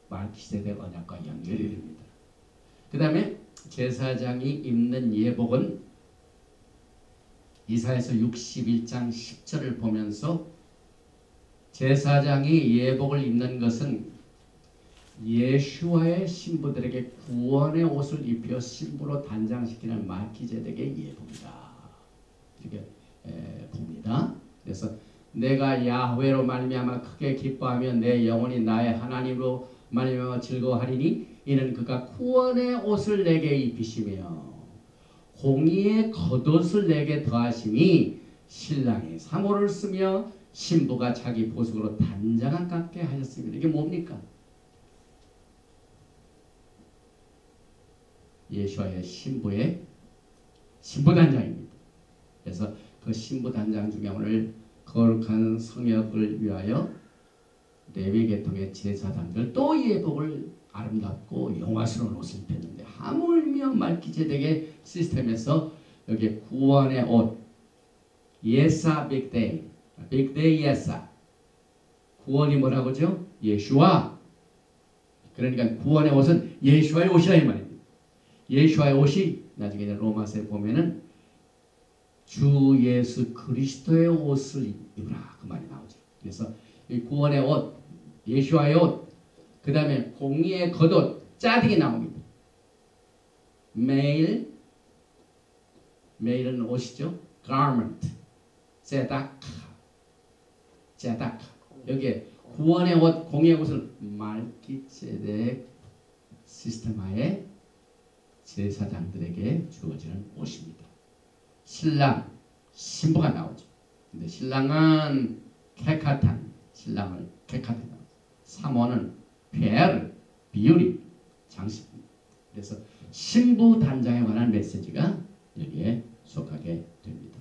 말키세덱 언약과 연결이 됩니다. 그 다음에 제사장이 입는 예복은 이사야서 61장 10절을 보면서 제사장이 예복을 입는 것은 예수와의 신부들에게 구원의 옷을 입혀 신부로 단장시키는 말키제덱의 예복이다. 이렇게 봅니다. 그래서 내가 야훼로 말미암아 크게 기뻐하며 내 영혼이 나의 하나님으로 말미암아 즐거워하리니 이는 그가 구원의 옷을 내게 입히시며 공의의 겉옷을 내게 더하심이 신랑이 사모를 쓰며 신부가 자기 보석으로 단장을 깎게 하셨습니다. 이게 뭡니까? 예수와의 신부의 신부단장입니다. 그래서 그 신부단장 중에 오늘 거룩한 성역을 위하여 레위계통의 제사장들 또 예복을 아름답고 영화스러운 옷을 입혔는데 하물며 말키제덱의 시스템에서 여기 구원의 옷 예사 빅데이 예사 구원이 뭐라고죠? 예수와. 그러니까 구원의 옷은 예수와의 옷이라 이 말입니다. 예수와의 옷이 나중에 로마서에 보면은 주 예수 그리스도의 옷을 입으라 그 말이 나오죠. 그래서 이 구원의 옷 예수와의 옷 그 다음에 공의의 겉옷 짜딩이 나옵니다. 메일은 옷이죠. garment 제다카 여기에 구원의 옷 공의의 옷은 말키제덱 시스템하에 제사장들에게 주어지는 옷입니다. 신랑 신부가 나오죠. 근데 신랑은 케카탄 신랑을 케카탄 나오죠. 사모는 페르 비율이 장식입니다. 그래서 신부 단장에 관한 메시지가 여기에 속하게 됩니다.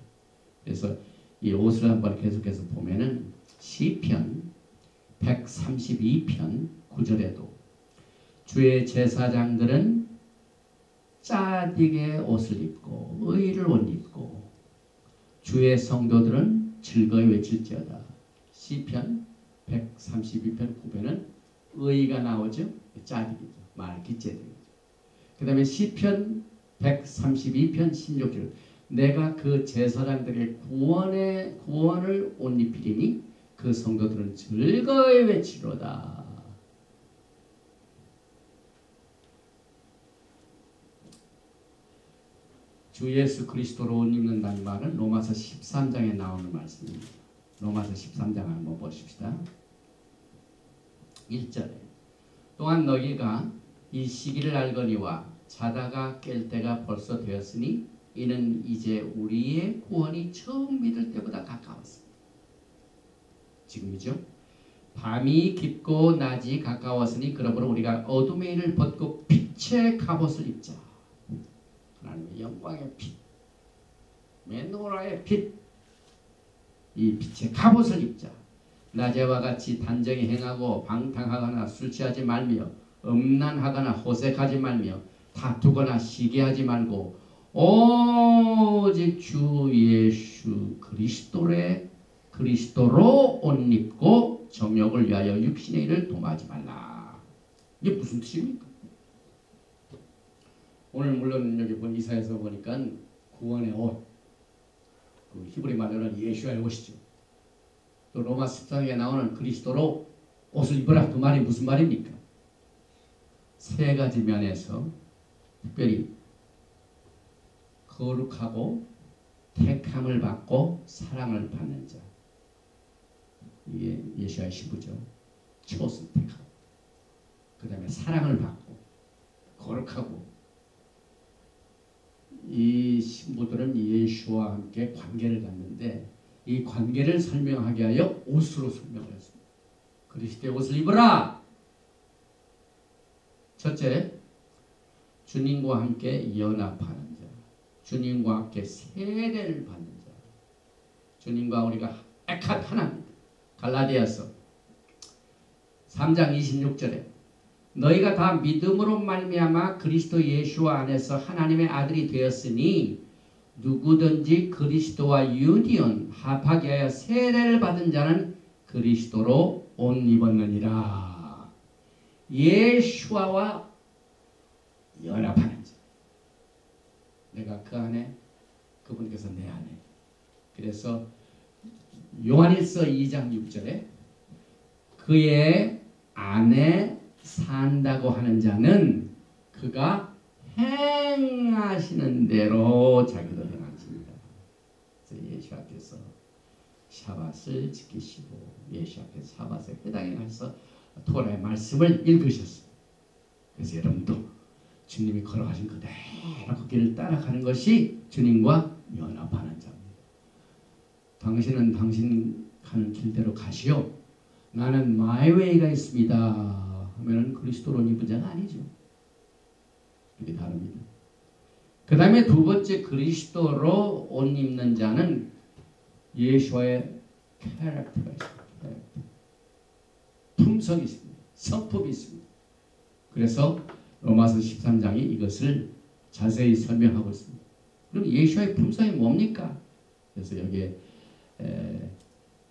그래서 이 옷을 한번 계속해서 보면은 시편 132편 9절에도 주의 제사장들은 짜디게 옷을 입고 의를 옷 입고 주의 성도들은 즐거이 외칠지어다. 시편 132편 9편은 의가 나오죠. 짜디기죠. 말기째들이죠. 그 다음에 시편 132편 16절 내가 그 제사장들의 구원을 옷 입히리니 그 성도들은 즐거이 외치로다. 주 예수 그리스도로 옷 입는다는 말은 로마서 13장에 나오는 말씀입니다. 로마서 13장 한번 보십시다. 1절에 또한 너희가 이 시기를 알거니와 자다가 깰 때가 벌써 되었으니 이는 이제 우리의 구원이 처음 믿을 때보다 가까웠습니다. 지금이죠. 밤이 깊고 낮이 가까웠으니 그러므로 우리가 어둠의 일을 벗고 빛의 갑옷을 입자. 하나님의 영광의 빛, 메노라의 빛, 이 빛의 갑옷을 입자. 낮에와 같이 단정히 행하고 방탕하거나 술 취하지 말며 음란하거나 호색하지 말며 다투거나 시기하지 말고 오직 주 예수 그리스도로 옷 입고 정욕을 위하여 육신의 일을 도모하지 말라. 이게 무슨 뜻입니까? 오늘 물론 여기 본 이사야서 보니까 구원의 옷, 그 히브리 말로는 예수의 옷이죠. 또 로마 14장에 나오는 그리스도로 옷을 입으라. 그 말이 무슨 말입니까? 세 가지 면에서 특별히 거룩하고 택함을 받고 사랑을 받는 자. 이게 예수의 신부죠. 초선 택하고 그 다음에 사랑을 받고 거룩하고 이 신부들은 예수와 함께 관계를 갖는데 이 관계를 설명하게 하여 옷으로 설명을 했습니다. 그리스도의 옷을 입으라. 첫째, 주님과 함께 연합하는 자, 주님과 함께 세례를 받는 자, 주님과 우리가 에캇 하나입니다. 갈라디아서 3장 26절에 너희가 다 믿음으로 말미암아 그리스도 예수와 안에서 하나님의 아들이 되었으니 누구든지 그리스도와 유니온 합하게 하여 세례를 받은 자는 그리스도로 옷 입었느니라. 예수와 연합하는 자. 내가 그 안에, 그분께서 내 안에. 그래서 요한일서 2장 6절에 그의 안에 산다고 하는 자는 그가 행하시는 대로 자기도 행하십니다. 그래서 예수께서 샤밧을 지키시고 예수께서 샤밧에 해당해서 토라의 말씀을 읽으셨습니다. 그래서 여러분도 주님이 걸어가신 그대로 그 길을 따라가는 것이 주님과 연합하는 자입니다. 당신은 당신 가는 길대로 가시오. 나는 my way가 있습니다. 하면은 그리스도로 입은 자가 아니죠. 이게 다릅니다. 그 다음에 두 번째 그리스도로 옷 입는 자는 예수와의 캐릭터가 있습니다. 품성이 있습니다. 성품이 있습니다. 그래서 로마서 13장이 이것을 자세히 설명하고 있습니다. 그럼 예수와의 품성이 뭡니까? 그래서 여기에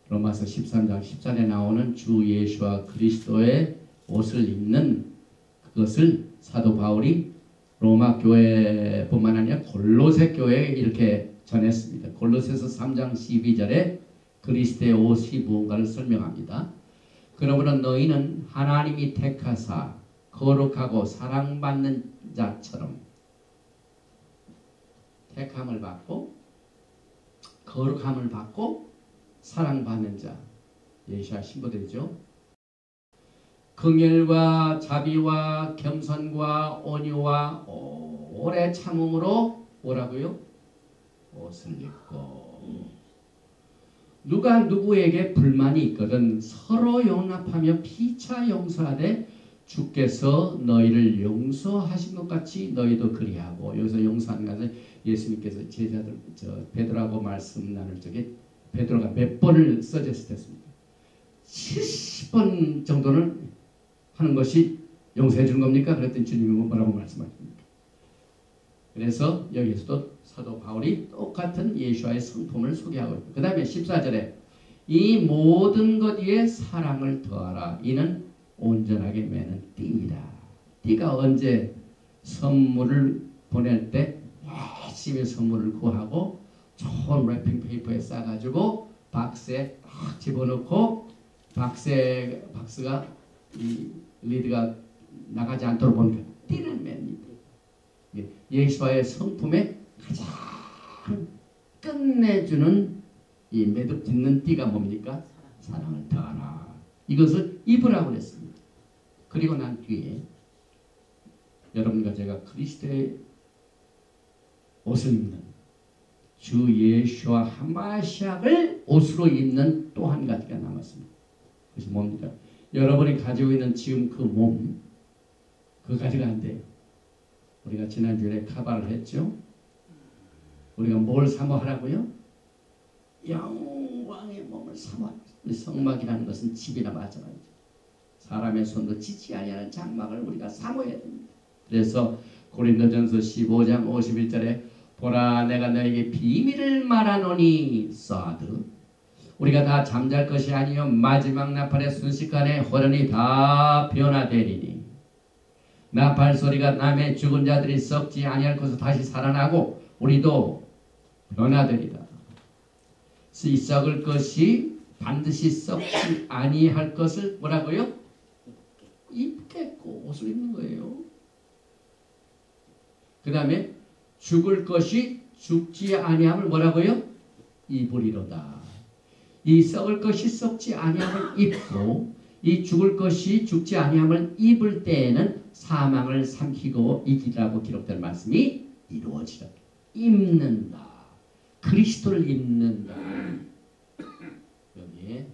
로마서 13장 14절에 나오는 주 예수와 그리스도의 옷을 입는 그것을 사도 바울이 로마 교회뿐만 아니라 골로새 교회에 이렇게 전했습니다. 골로새서 3장 12절에 그리스도의 옷이 무언가를 설명합니다. 그러므로 너희는 하나님이 택하사 거룩하고 사랑받는 자처럼 택함을 받고 거룩함을 받고 사랑받는 자, 예수와 신부들이죠. 긍휼과 자비와 겸손과 온유와 오래 참음으로 뭐라고요? 옷을 입고 누가 누구에게 불만이 있거든 서로 용납하며 피차 용서하되 주께서 너희를 용서하신 것 같이 너희도 그리하고. 여기서 용서하는 것은 예수님께서 제자들 베드로하고 말씀 나눌 적에 베드로가 몇 번을 서제스트 했습니까? 70번 정도는 하는 것이 용서해 주는 겁니까? 그랬더니 주님이 뭐라고 말씀하십니까? 그래서 여기서도 사도 바울이 똑같은 예수와의 성품을 소개하고 있고, 그 다음에 14절에 이 모든 것 위에 사랑을 더하라. 이는 온전하게 매는 띠이다. 띠가 언제 선물을 보낼 때 열심히 선물을 구하고 좋은 래핑 페이퍼에 싸가지고 박스에 딱 집어넣고 박스가 이 리드가 나가지 않도록 보니까 띠를 맵니다. 예수와의 성품에 가장 끝내주는 이 매듭 짓는 띠가 뭡니까? 사랑을 더하라. 이것을 입으라고 그랬습니다. 그리고 난 뒤에 여러분과 제가 그리스도의 옷을 입는 주 예수와 하마시아를 옷으로 입는 또 한 가지가 남았습니다. 그것이 뭡니까? 여러분이 가지고 있는 지금 그 몸, 그거 가지고 안 돼요. 우리가 지난주에 카바를 했죠. 우리가 뭘 사모하라고요? 영광의 몸을 사모하라. 성막이라는 것은 집이나 마찬가지죠. 사람의 손도 지지 아니하는 장막을 우리가 사모해야 됩니다. 그래서 고린도전서 15장 51절에 보라 내가 너에게 비밀을 말하노니 사드 우리가 다 잠잘 것이 아니요 마지막 나팔의 순식간에 호련히 다 변화되리니 나팔 소리가 남의 죽은 자들이 썩지 아니할 것을 다시 살아나고 우리도 변화되리다. 이 썩을 것이 반드시 썩지 아니할 것을 뭐라고요? 입겠고 옷을 입는 거예요. 그 다음에 죽을 것이 죽지 아니함을 뭐라고요? 입으리로다. 이 썩을 것이 썩지 아니함을 입고 이 죽을 것이 죽지 아니함을 입을 때에는 사망을 삼키고 이기라고 기록된 말씀이 이루어지다. 입는다. 그리스도를 입는다. 여기에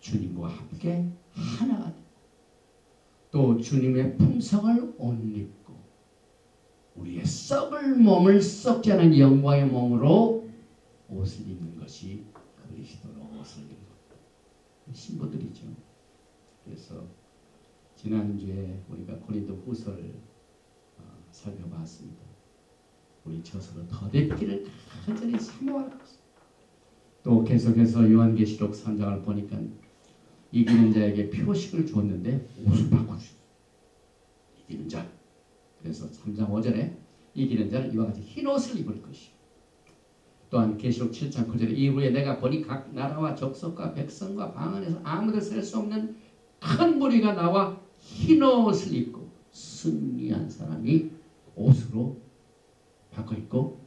주님과 함께 하나가 된다. 또 주님의 품성을 옷 입고 우리의 썩을 몸을 썩지 않은 영광의 몸으로 옷을 입는 것이 그리스도로 옷을 입는 것. 신부들이죠. 그래서 지난주에 우리가 고린도 후서를 살펴봤습니다. 우리 저서로 더 됐기를 간절히 사모하고 또 계속해서 요한계시록 3장을 보니까 이기는 자에게 표식을 줬는데 옷을 바꿔주셨어요. 이기는 자. 그래서 3장 5절에 이기는 자는 이와 같이 흰 옷을 입을 것이요. 또한 계시록 7장 9절에 이후에 내가 보니 각 나라와 족속과 백성과 방 안에서 아무도 셀 수 없는 큰 무리가 나와 흰 옷을 입고 승리한 사람이 옷으로 바꿔 입고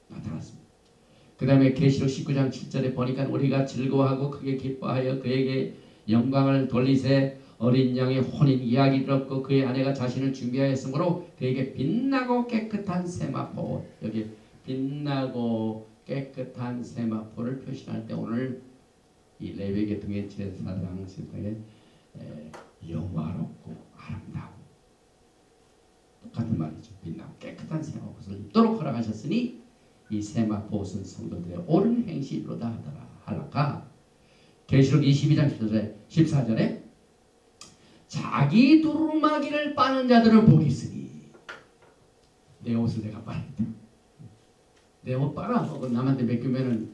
나타났습니다. 그 다음에 계시록 19장 7절에 보니까 우리가 즐거워하고 크게 기뻐하여 그에게 영광을 돌리세 어린 양의 혼인 이야기 들었고 그의 아내가 자신을 준비하였으므로 그에게 빛나고 깨끗한 세마포 여기 빛나고 깨끗한 세마포를 표시할 때 오늘 이 레위기통의 제사장 시대에 영화롭고 아름다워 똑같은 말이죠. 빛나고 깨끗한 세마포를 입도록 허락하셨으니 이 세마포 옷은 성도들의 옳은 행실로다 하더라. 할라카 계시록 22장 14절에 자기 두루마기를 빠는 자들은 복이 있으니 내 옷을 내가 빨았다. 내 옷 빨아 남한테 맡기면은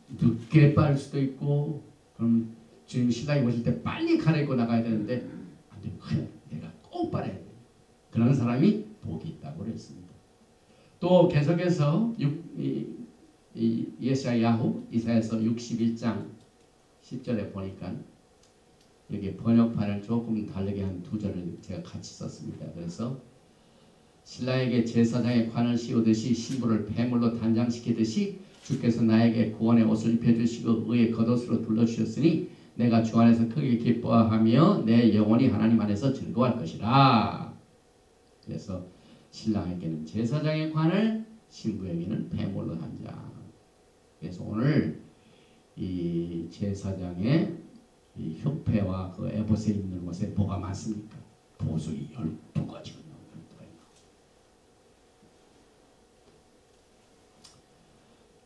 늦게 빨 수도 있고 그럼 주님 신랑이 오실 때 빨리 갈아입고 나가야 되는데 안 돼. 내가 꼭 빨아야 돼. 그런 사람이 복이 있다고 그랬습니다. 또 계속해서 이사야서 61장 10절에 보니까 여기 번역판을 조금 다르게 한 두 절을 제가 같이 썼습니다. 그래서 신라에게 제사장의 관을 씌우듯이 신부를 폐물로 단장시키듯이 주께서 나에게 구원의 옷을 입혀주시고 의의 겉옷으로 둘러주셨으니 내가 주 안에서 크게 기뻐하며 내 영혼이 하나님 안에서 즐거워할 것이라. 그래서 신랑에게는 제사장의 관을 신부에게는 폐물로 단장. 그래서 오늘 이 제사장의 이 흉패와 그 에봇에 있는 것에 뭐가 많습니까? 보석이 12가지가 나옵니다.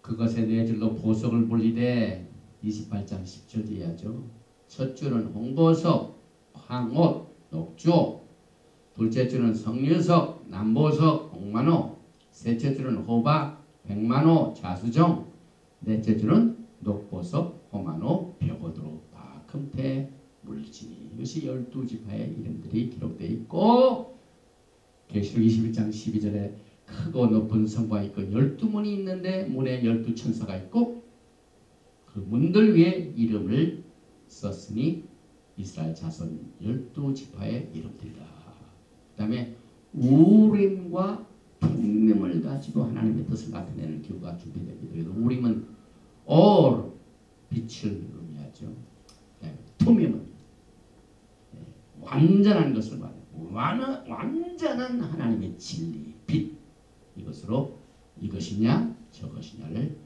그것에 네 줄로 보석을 불리되 28장 10절 이하죠. 첫 줄은 홍보석, 황옷, 녹조, 둘째 줄은 석류석, 남보석, 홍만호, 셋째 줄은 호박, 백만호, 자수정, 넷째 줄은 녹보석, 호만호, 벽옷으로 다 금태 물지니. 이것이 12지파의 이름들이 기록되어 있고, 계시록 21장 12절에 크고 높은 성과 있고 12문이 있는데 문에 12천사가 있고 그 문들 위에 이름을 썼으니 이스라엘 자손 12지파의 이름들이다. 그 다음에 우림과 퉁밈을 가지고 하나님의 뜻을 나타내는 기호가 준비됩니다. 그래서 우림은 올, 빛을 의미하죠. 퉁밈은 완전한 것을 말해요. 완전한 하나님의 진리, 빛. 이것으로 이것이냐 저것이냐를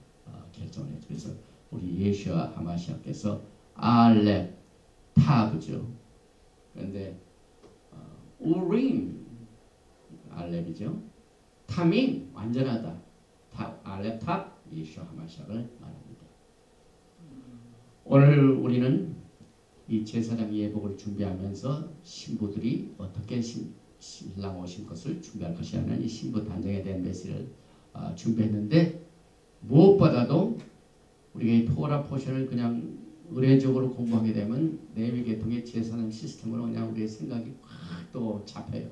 결정을 해요. 그래서 우리 예수와 하마시아께서 알렙, 탑이죠. 그런데 우림, 알렙이죠. 탐임, 완전하다. 탑, 알렙, 탑, 예수와 하마시아를 말합니다. 오늘 우리는 이 제사장 예복을 준비하면서 신부들이 어떻게 신랑 오신 것을 준비할 것이라는 이 신부 단정에 대한 메시지를 준비했는데, 무엇보다도 우리가 이 토라 포션을 그냥 의례적으로 공부하게 되면 레위 계통의 제사장 시스템으로 그냥 우리의 생각이 확 또 잡혀요.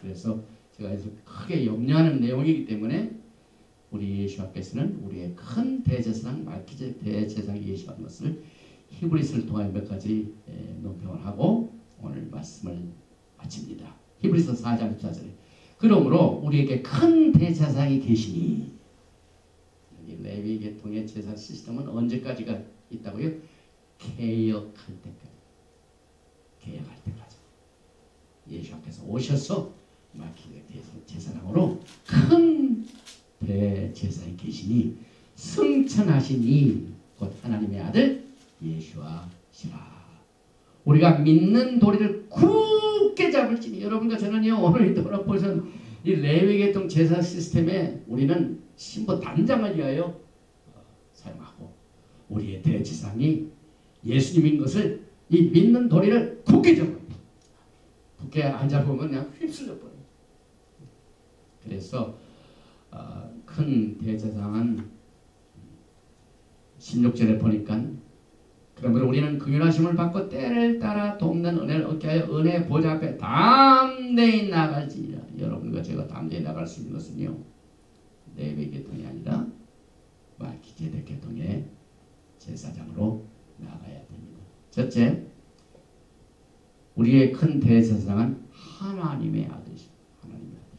그래서 제가 여기서 크게 염려하는 내용이기 때문에 우리 예수님께서는 우리의 큰 대제사장 말기제 대제사장 예수한 것을 히브리서를 통해 몇 가지 논평을 하고 오늘 말씀을 마칩니다. 히브리서 4장 14절에 그러므로 우리에게 큰 대제사장이 계시니, 여기 레위 계통의 제사 시스템은 언제까지가 있다고요? 개혁할 때까지. 개혁할 때까지. 예수께서 오셔서 말기제 제사장으로 큰 대제사장이 계시니 승천하시니 곧 하나님의 아들 예수와시라. 우리가 믿는 도리를 굳게 잡을지니. 여러분과 저는요 오늘 돌아보신 이 레위계통 제사 시스템에 우리는 신부 단장을 위하여 사용하고 우리의 대제사장이 예수님인 것을 이 믿는 도리를 굳게 잡습니다. 굳게 안 잡으면 그냥 휩쓸려 버려요. 그래서 큰 대제사장은 16절에 보니까 그러므로 우리는 긍휼하심을 받고 때를 따라 돕는 은혜를 얻게 하여 은혜 보좌 앞에 담대히 나갈지니라. 여러분과 제가 담대히 나갈 수 있는 것은요, 레위 계통이 아니라 말기제덱 계통의 제사장으로 나가야 됩니다. 첫째, 우리의 큰 대제사장은 하나님의 아들이십니다. 하나님의 아들.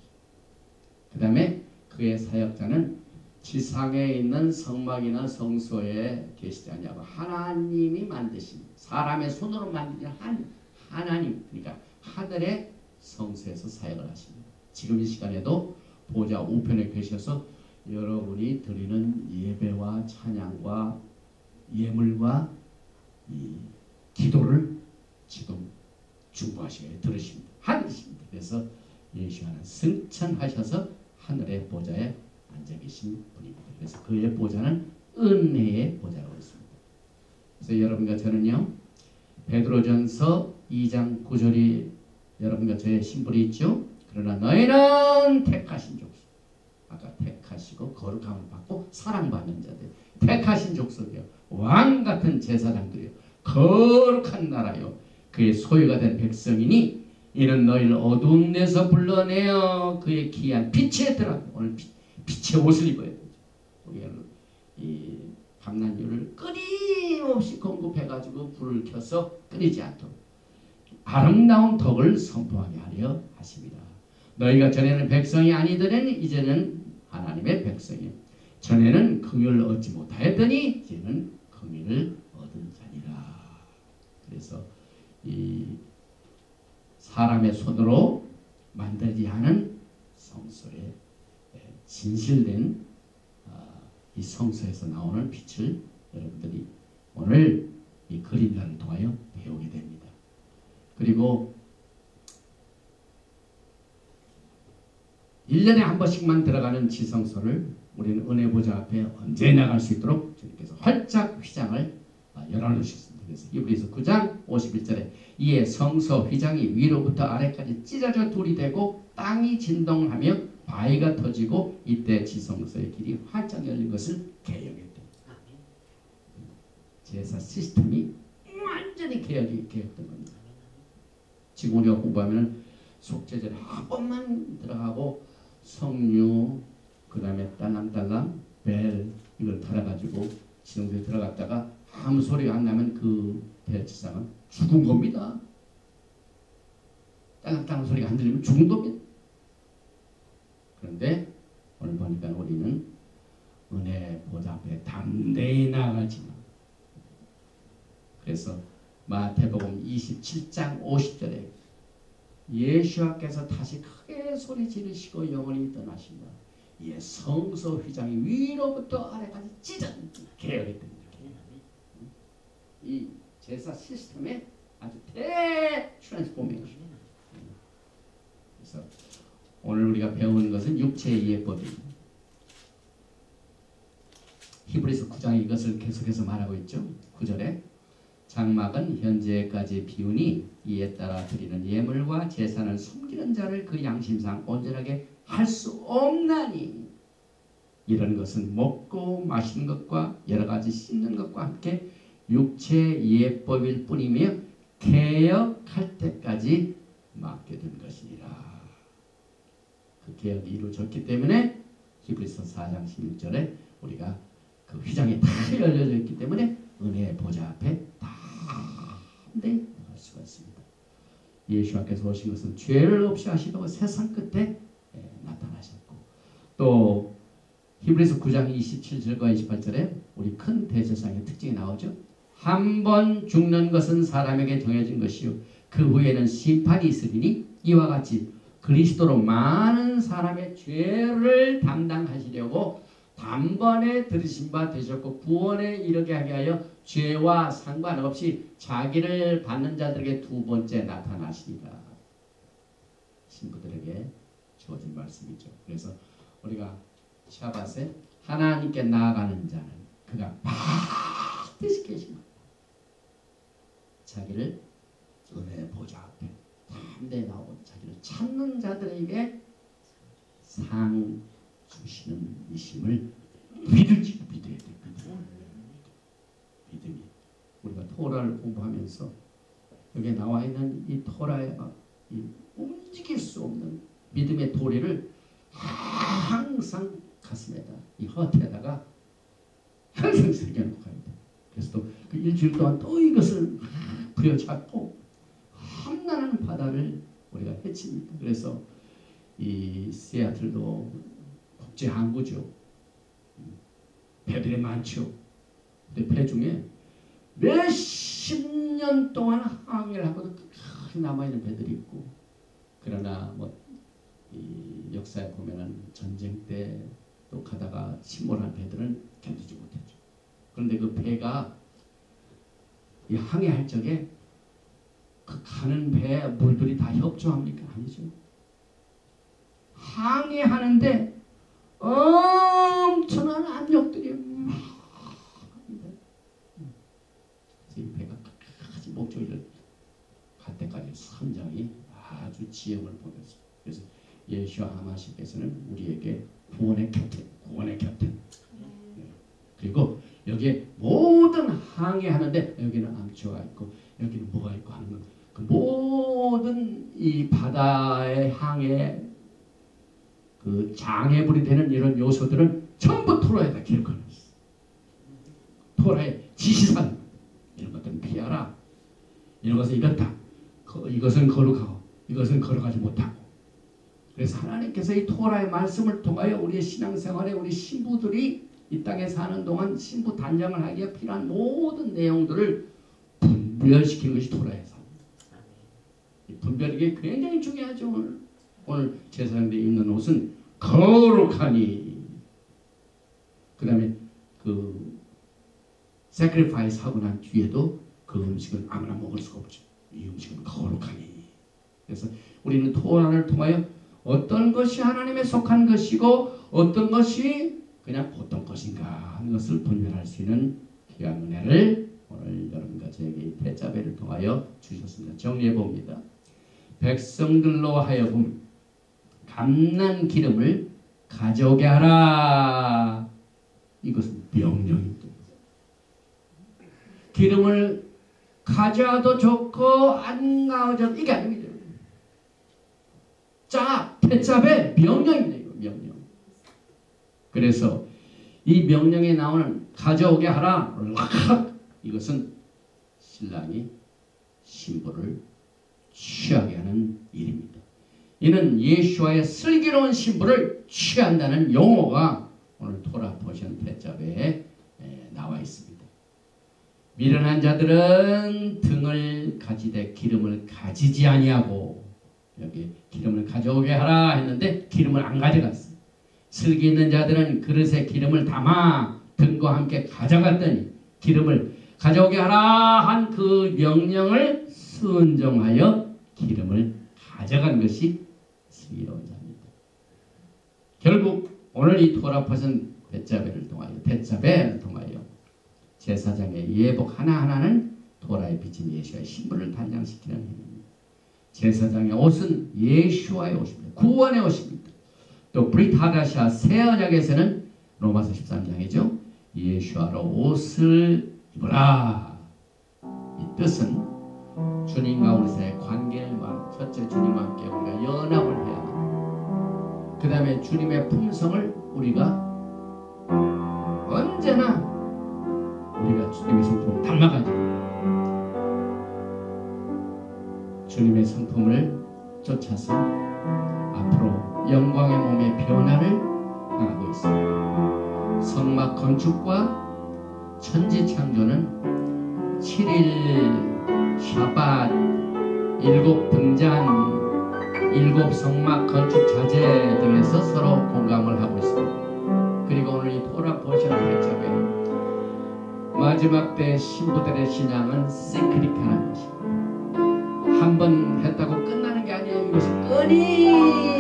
그 다음에 그의 사역자는 지상에 있는 성막이나 성소에 계시지 않냐고 하나님이 만드신, 사람의 손으로 만든 하나님, 그러니까 하늘의 성소에서 사역을 하십니다. 지금 이 시간에도 보좌 우편에 계셔서 여러분이 드리는 예배와 찬양과 예물과 이 기도를 지금 중보하시게 들으십니다. 하늘이십니다. 그래서 예수와는 승천하셔서 하늘의 보좌에 앉아 계신 분입니다. 그래서 그의 보좌는 은혜의 보좌라고 했습니다. 그래서 여러분과 저는요, 베드로전서 2장 9절이 여러분과 저의 심벌이 있죠. 그러나 너희는 택하신 족속, 아까 택하시고 거룩함을 받고 사랑받는 자들, 택하신 족속이요, 왕같은 제사장들이요, 거룩한 나라요, 그의 소유가 된 백성이니 이는 너희를 어두운 데서 불러내어 그의 귀한 빛에 들어가. 오늘 빛의 옷을 입어야 되죠. 우리는 이 감난유를 끊임없이 공급해가지고 불을 켜서 끊이지 않도록 아름다운 덕을 선포하게 하려 하십니다. 너희가 전에는 백성이 아니더니 이제는 하나님의 백성이요, 전에는 긍휼을 얻지 못하였더니 이제는 긍휼을 얻은 자니라. 그래서 이 사람의 손으로 만들지 않은 성소에 진실된 이 성소에서 나오는 빛을 여러분들이 오늘 이 그림자를 통하여 배우게 됩니다. 그리고 1년에 한 번씩만 들어가는 지성소를 우리는 은혜 보좌 앞에 언제 나갈 수 있도록 주님께서 활짝 휘장을 열어놓으셨습니다. 그래서 히브리서 9장 51절에 이에 성소 휘장이 위로부터 아래까지 찢어져 둘이 되고 땅이 진동하며 바위가 터지고 이때 지성소의 길이 활짝 열린 것을 개혁했다. 제사 시스템이 완전히 개혁된 겁니다. 지금 우리가 공부하면 속죄절에 한 번만 들어가고 성류 그 다음에 딸랑딸랑 벨 이걸 달아가지고 지성소에 들어갔다가 아무 소리가 안 나면 그 대제사장은 죽은 겁니다. 딸랑딸랑 소리가 안 들리면 죽은 겁니다. 그런데 오늘 보니까 우리는 은혜 보좌 앞에 담대히 나아가지만 그래서 마태복음 27장 50절에 예수께서 다시 크게 소리 지르시고 영원히 떠나신다. 이 성소 휘장이 위로부터 아래까지 찢어 개혁했답니다. 이 제사 시스템의 아주 트랜스포메이션. 그래서 오늘 우리가 배우는 것은 육체의 예법입니다. 히브리서 9장에 이것을 계속해서 말하고 있죠. 9절에 장막은 현재까지 비우니 이에 따라 드리는 예물과 제사를 숨기는 자를 그 양심상 온전하게 할 수 없나니 이런 것은 먹고 마시는 것과 여러 가지 씻는 것과 함께 육체 예법일 뿐이며 개혁할 때까지 맡겨둔 것이니라. 그 개혁이 이루어졌기 때문에 히브리서 4장 16절에 우리가 그 휘장이 다 열려져 있기 때문에 은혜의 보좌 앞에 담대히 나갈 수가 있습니다. 예수께서 오신 것은 죄를 없이 하시려고 세상 끝에 나타나셨고 또 히브리서 9장 27절과 28절에 우리 큰 대제사장의 특징이 나오죠. 한 번 죽는 것은 사람에게 정해진 것이요 그 후에는 심판이 있으리니 이와 같이 그리스도로 많은 사람의 죄를 담당하시려고 단번에 들으신 바 되셨고 구원에 이르게 하게 하여 죄와 상관없이 자기를 받는 자들에게 두 번째 나타나시리라. 신부들에게 주어진 말씀이죠. 그래서 우리가 샤밧에 하나님께 나아가는 자는 그가 반드시 계십니다. 자기를 은혜의 보좌 앞에 담대히 나오고 자기를 찾는 자들에게 상 주시는 이심을 믿어야 됩니다. 믿음이 우리가 토라를 공부하면서 여기에 나와 있는 이 토라의 이 움직일 수 없는 믿음의 도리를 항상 가슴에다 이 허트에다가 항상 새겨놓고 갑니다. 그래서 또 그 일주일 동안 또 이것을 부여잡고 험난한 바다를 우리가 헤칩니다. 그래서 이 시애틀도 국제 항구죠. 배들이 많죠. 근데 배 중에 몇십 년 동안 항해를 하고도 끝까지 남아있는 배들이 있고 그러나 뭐 이 역사에 보면은 전쟁 때 또 가다가 침몰한 배들은 견디지 못했죠. 그런데 그 배가 이 항해할 적에 그 가는 배에 물들이 다 협조합니까? 아니죠. 항해하는데 엄청난 압력들이 막 이 배가 끝까지 목적을 갈 때까지 선장이 아주 지형을 보면서 그래서 예수와 하마시께서는 우리에게 구원의 곁에 그리고 여기에 모든 항해하는데 여기는 암초가 있고 여기는 뭐가 있고 하는 건 그 모든 이 바다의 항해 그 장애물이 되는 이런 요소들은 전부 토라에다 기록하는 있어. 토라의 지시사항 이런 것들은 피하라. 이런 것은 이렇다. 이것은 거룩하고 이것은 거룩하지 못하고. 그래서 하나님께서 이 토라의 말씀을 통하여 우리의 신앙생활에 우리 신부들이 이 땅에 사는 동안 신부 단장을 하기에 필요한 모든 내용들을 분별시키는 것이 토라에서. 이 분별이 굉장히 중요하죠. 오늘 제사장들이 입는 옷은 거룩하니 그 다음에 그 sacrifice 하고 난 뒤에도 그 음식은 아무나 먹을 수가 없죠. 이 음식은 거룩하니. 그래서 우리는 토라를 통하여 어떤 것이 하나님에 속한 것이고 어떤 것이 그냥 보통 것인가 하는 것을 분별할 수 있는 귀한 은혜를 오늘 여러분과 저에게 대자배를 통하여 주셨습니다. 정리해 봅니다. 백성들로 하여금 감난 기름을 가져오게 하라. 이것은 명령입니다. 기름을 가져와도 좋고 안 가져도 이게 아닙니다. 자, 대자배 명령입니다. 이거 명령. 그래서 이 명령에 나오는 가져오게 하라. 이것은 신랑이 신부를 취하게 하는 일입니다. 이는 예수와의 슬기로운 신부를 취한다는 용어가 오늘 토라 포션 대자배에 나와 있습니다. 미련한 자들은 등을 가지되 기름을 가지지 아니하고, 여기 기름을 가져오게 하라 했는데 기름을 안 가져갔어요. 슬기 있는 자들은 그릇에 기름을 담아 등과 함께 가져갔더니 기름을 가져오게 하라 한 그 명령을 순종하여 기름을 가져간 것이 슬기로운 자입니다. 결국 오늘 이 토라 포션 대자배를 통하여 제사장의 예복 하나하나는 토라에 비친 예수와의 신부를 단장시키는 행위입니다. 제사장의 옷은 예수와의 옷입니다. 구원의 옷입니다. 또 브릿 하다샤 새 언약에서는 로마서 13장이죠. 예수와로 옷을 입으라. 이 뜻은 주님과 우리 사이의 관계를 첫째 주님과 함께 우리가 연합을 해야 합니다. 그 다음에 주님의 품성을 우리가 언제나 우리가 주님의 성품을 닮아가지고 주님의 성품을 쫓아서 앞으로 영광의 몸의 변화를 향하고 있습니다. 성막 건축과 천지 창조는 7일 샤밧, 7 등잔, 7 성막 건축 자재 등에서 서로 공감을 하고 있습니다. 그리고 오늘 이 토라 포션 대자배 마지막 때 신부들의 신앙은 시크릿하는 것입니다. 한 번 했다고 끝나는 게 아니에요. 이것은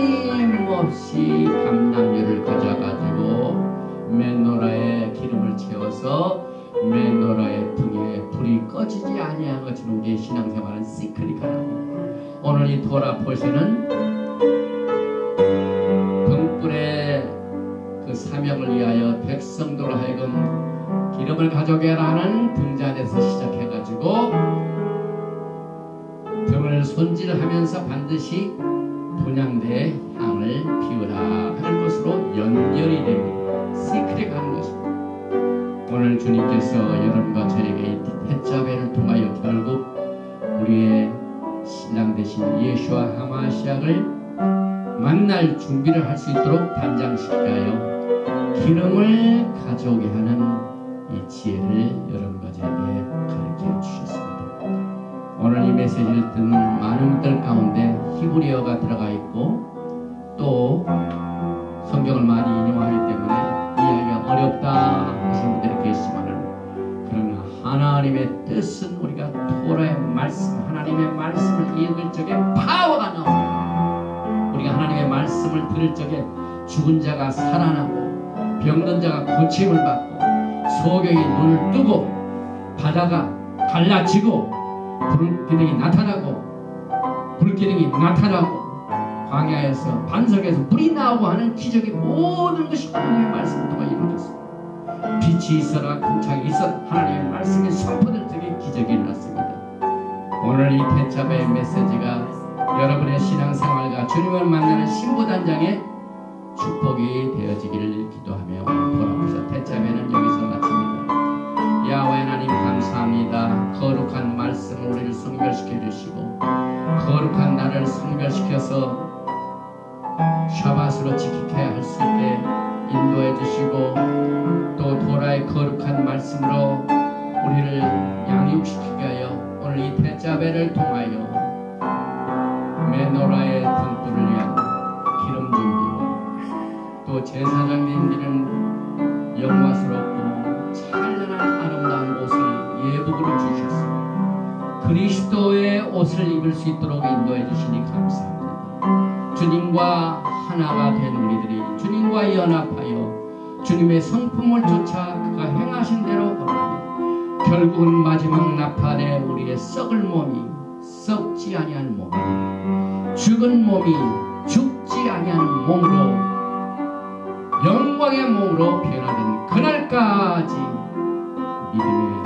끊임없이 감람유를 가져가지고 맨노라에 기름을 채워서 맨노라의 등에 불이 꺼지지 아니한 것처럼 우리의 신앙생활은 시크릿하랍니다. 오늘 이 토라 포션은 등불의 그 사명을 위하여 백성들로 하여금 기름을 가져오게 하라는 등잔에서 시작해가지고 등을 손질하면서 반드시 분향대에 향을 피우라 하는 것으로 연결이 됩니다. 시크릿하는 것입니다. 오늘 주님께서 여러분과 저에게 이 대자배를 통하여 결국 우리의 신랑 되신 예수와 하마시아를 만날 준비를 할 수 있도록 단장시켜요. 기름을 가져오게 하는 이 지혜를 여러분과 저에게 가르쳐 주셨습니다. 오늘 이 메시지를 듣는 많은 분들 가운데 히브리어가 들어가 있고 또 성경을 많이 인용하기 때문에 이해하기가 어렵다 하시는 분들이 계시지만 그러나 하나님의 뜻은 우리가 토라의 말씀, 하나님의 말씀을 읽을 적에 파워가 나옵니다. 우리가 하나님의 말씀을 들을 적에 죽은 자가 살아나고 병든 자가 고침을 받고 소경이 눈을 뜨고 바다가 갈라지고 불기둥이 나타나고 광야에서 반석에서 물이 나오고 하는 기적이 모든 것이 하나님의 말씀을 통해 이루어졌습니다. 빛이 있어라 궁창이 있어라 하나님의 말씀이 선포될 적에 기적이 일어났습니다. 오늘 이 대자배의 메시지가 여러분의 신앙생활과 주님을 만나는 신부단장의 축복이 되어지기를 기도하며 오늘 돌아보자 대자배는 여기서 마칩니다. 야훼 하나님 감사합니다. 거룩한 말씀을 우리를 성별시켜 주시고 거룩한 나를 성별시켜서 샤밧으로 지키게 할 수 있게 인도해 주시고 또 도라의 거룩한 말씀으로 우리를 양육시키게 하여 오늘 이 대자배를 통하여 메노라의 등불을 위한 기름 준비와 또 제사장님들은 영화스럽고 찬란한 아름다운 옷을 예복으로 주셨습니다. 하나가 된 우리들이 주님과 연합하여 주님의 성품을 쫓아 그가 행하신 대로 걸어가며 결국은 마지막 나팔에 우리의 썩을 몸이 썩지 아니한 몸, 죽은 몸이 죽지 아니한 몸으로 영광의 몸으로 변화된 그날까지 믿음의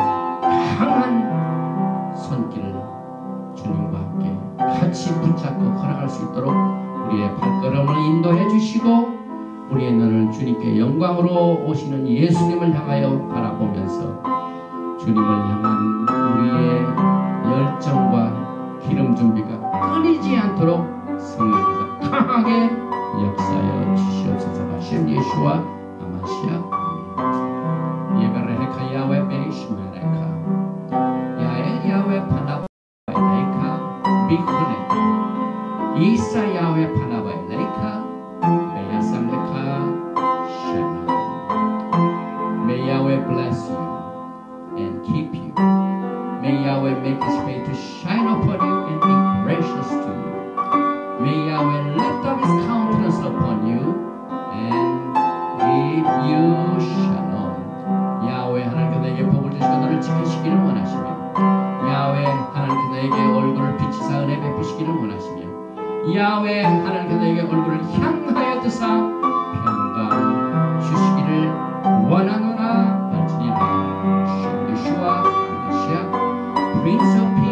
강한 손길을 주님과 함께 같이 붙잡고 걸어갈 수 있도록 우리의 발걸음을 인도해 주시고 우리의 눈을 주님께 영광으로 오시는 예수님을 향하여 바라보면서 주님을 향한 우리의 열정과 기름 준비가 끊이지 않도록 성령께서 강하게 역사하여 주시옵소서. 하심 예수와 아마시아 예베레카 야외 베이시메레카 야에 야외 파나바레카 비쿠네 이사 야외 파나바레카 메야삼레카 샤나 May Yahweh bless you and keep you. May Yahweh make his face to shine upon you and be gracious to you. May Yahweh lift up his countenance upon you and give you shalom. 야훼 하나님께서 너에게 복을 주시고 너를 지키시기를 원하시며 야훼 하나님께서 너에게 얼굴을 비치사 은혜 베푸시기를 원하시며 야훼 하나님께서 너에게 얼굴을 향하여 드사 평강 주시기를 원하노라. Yeshua, Prince of Peace.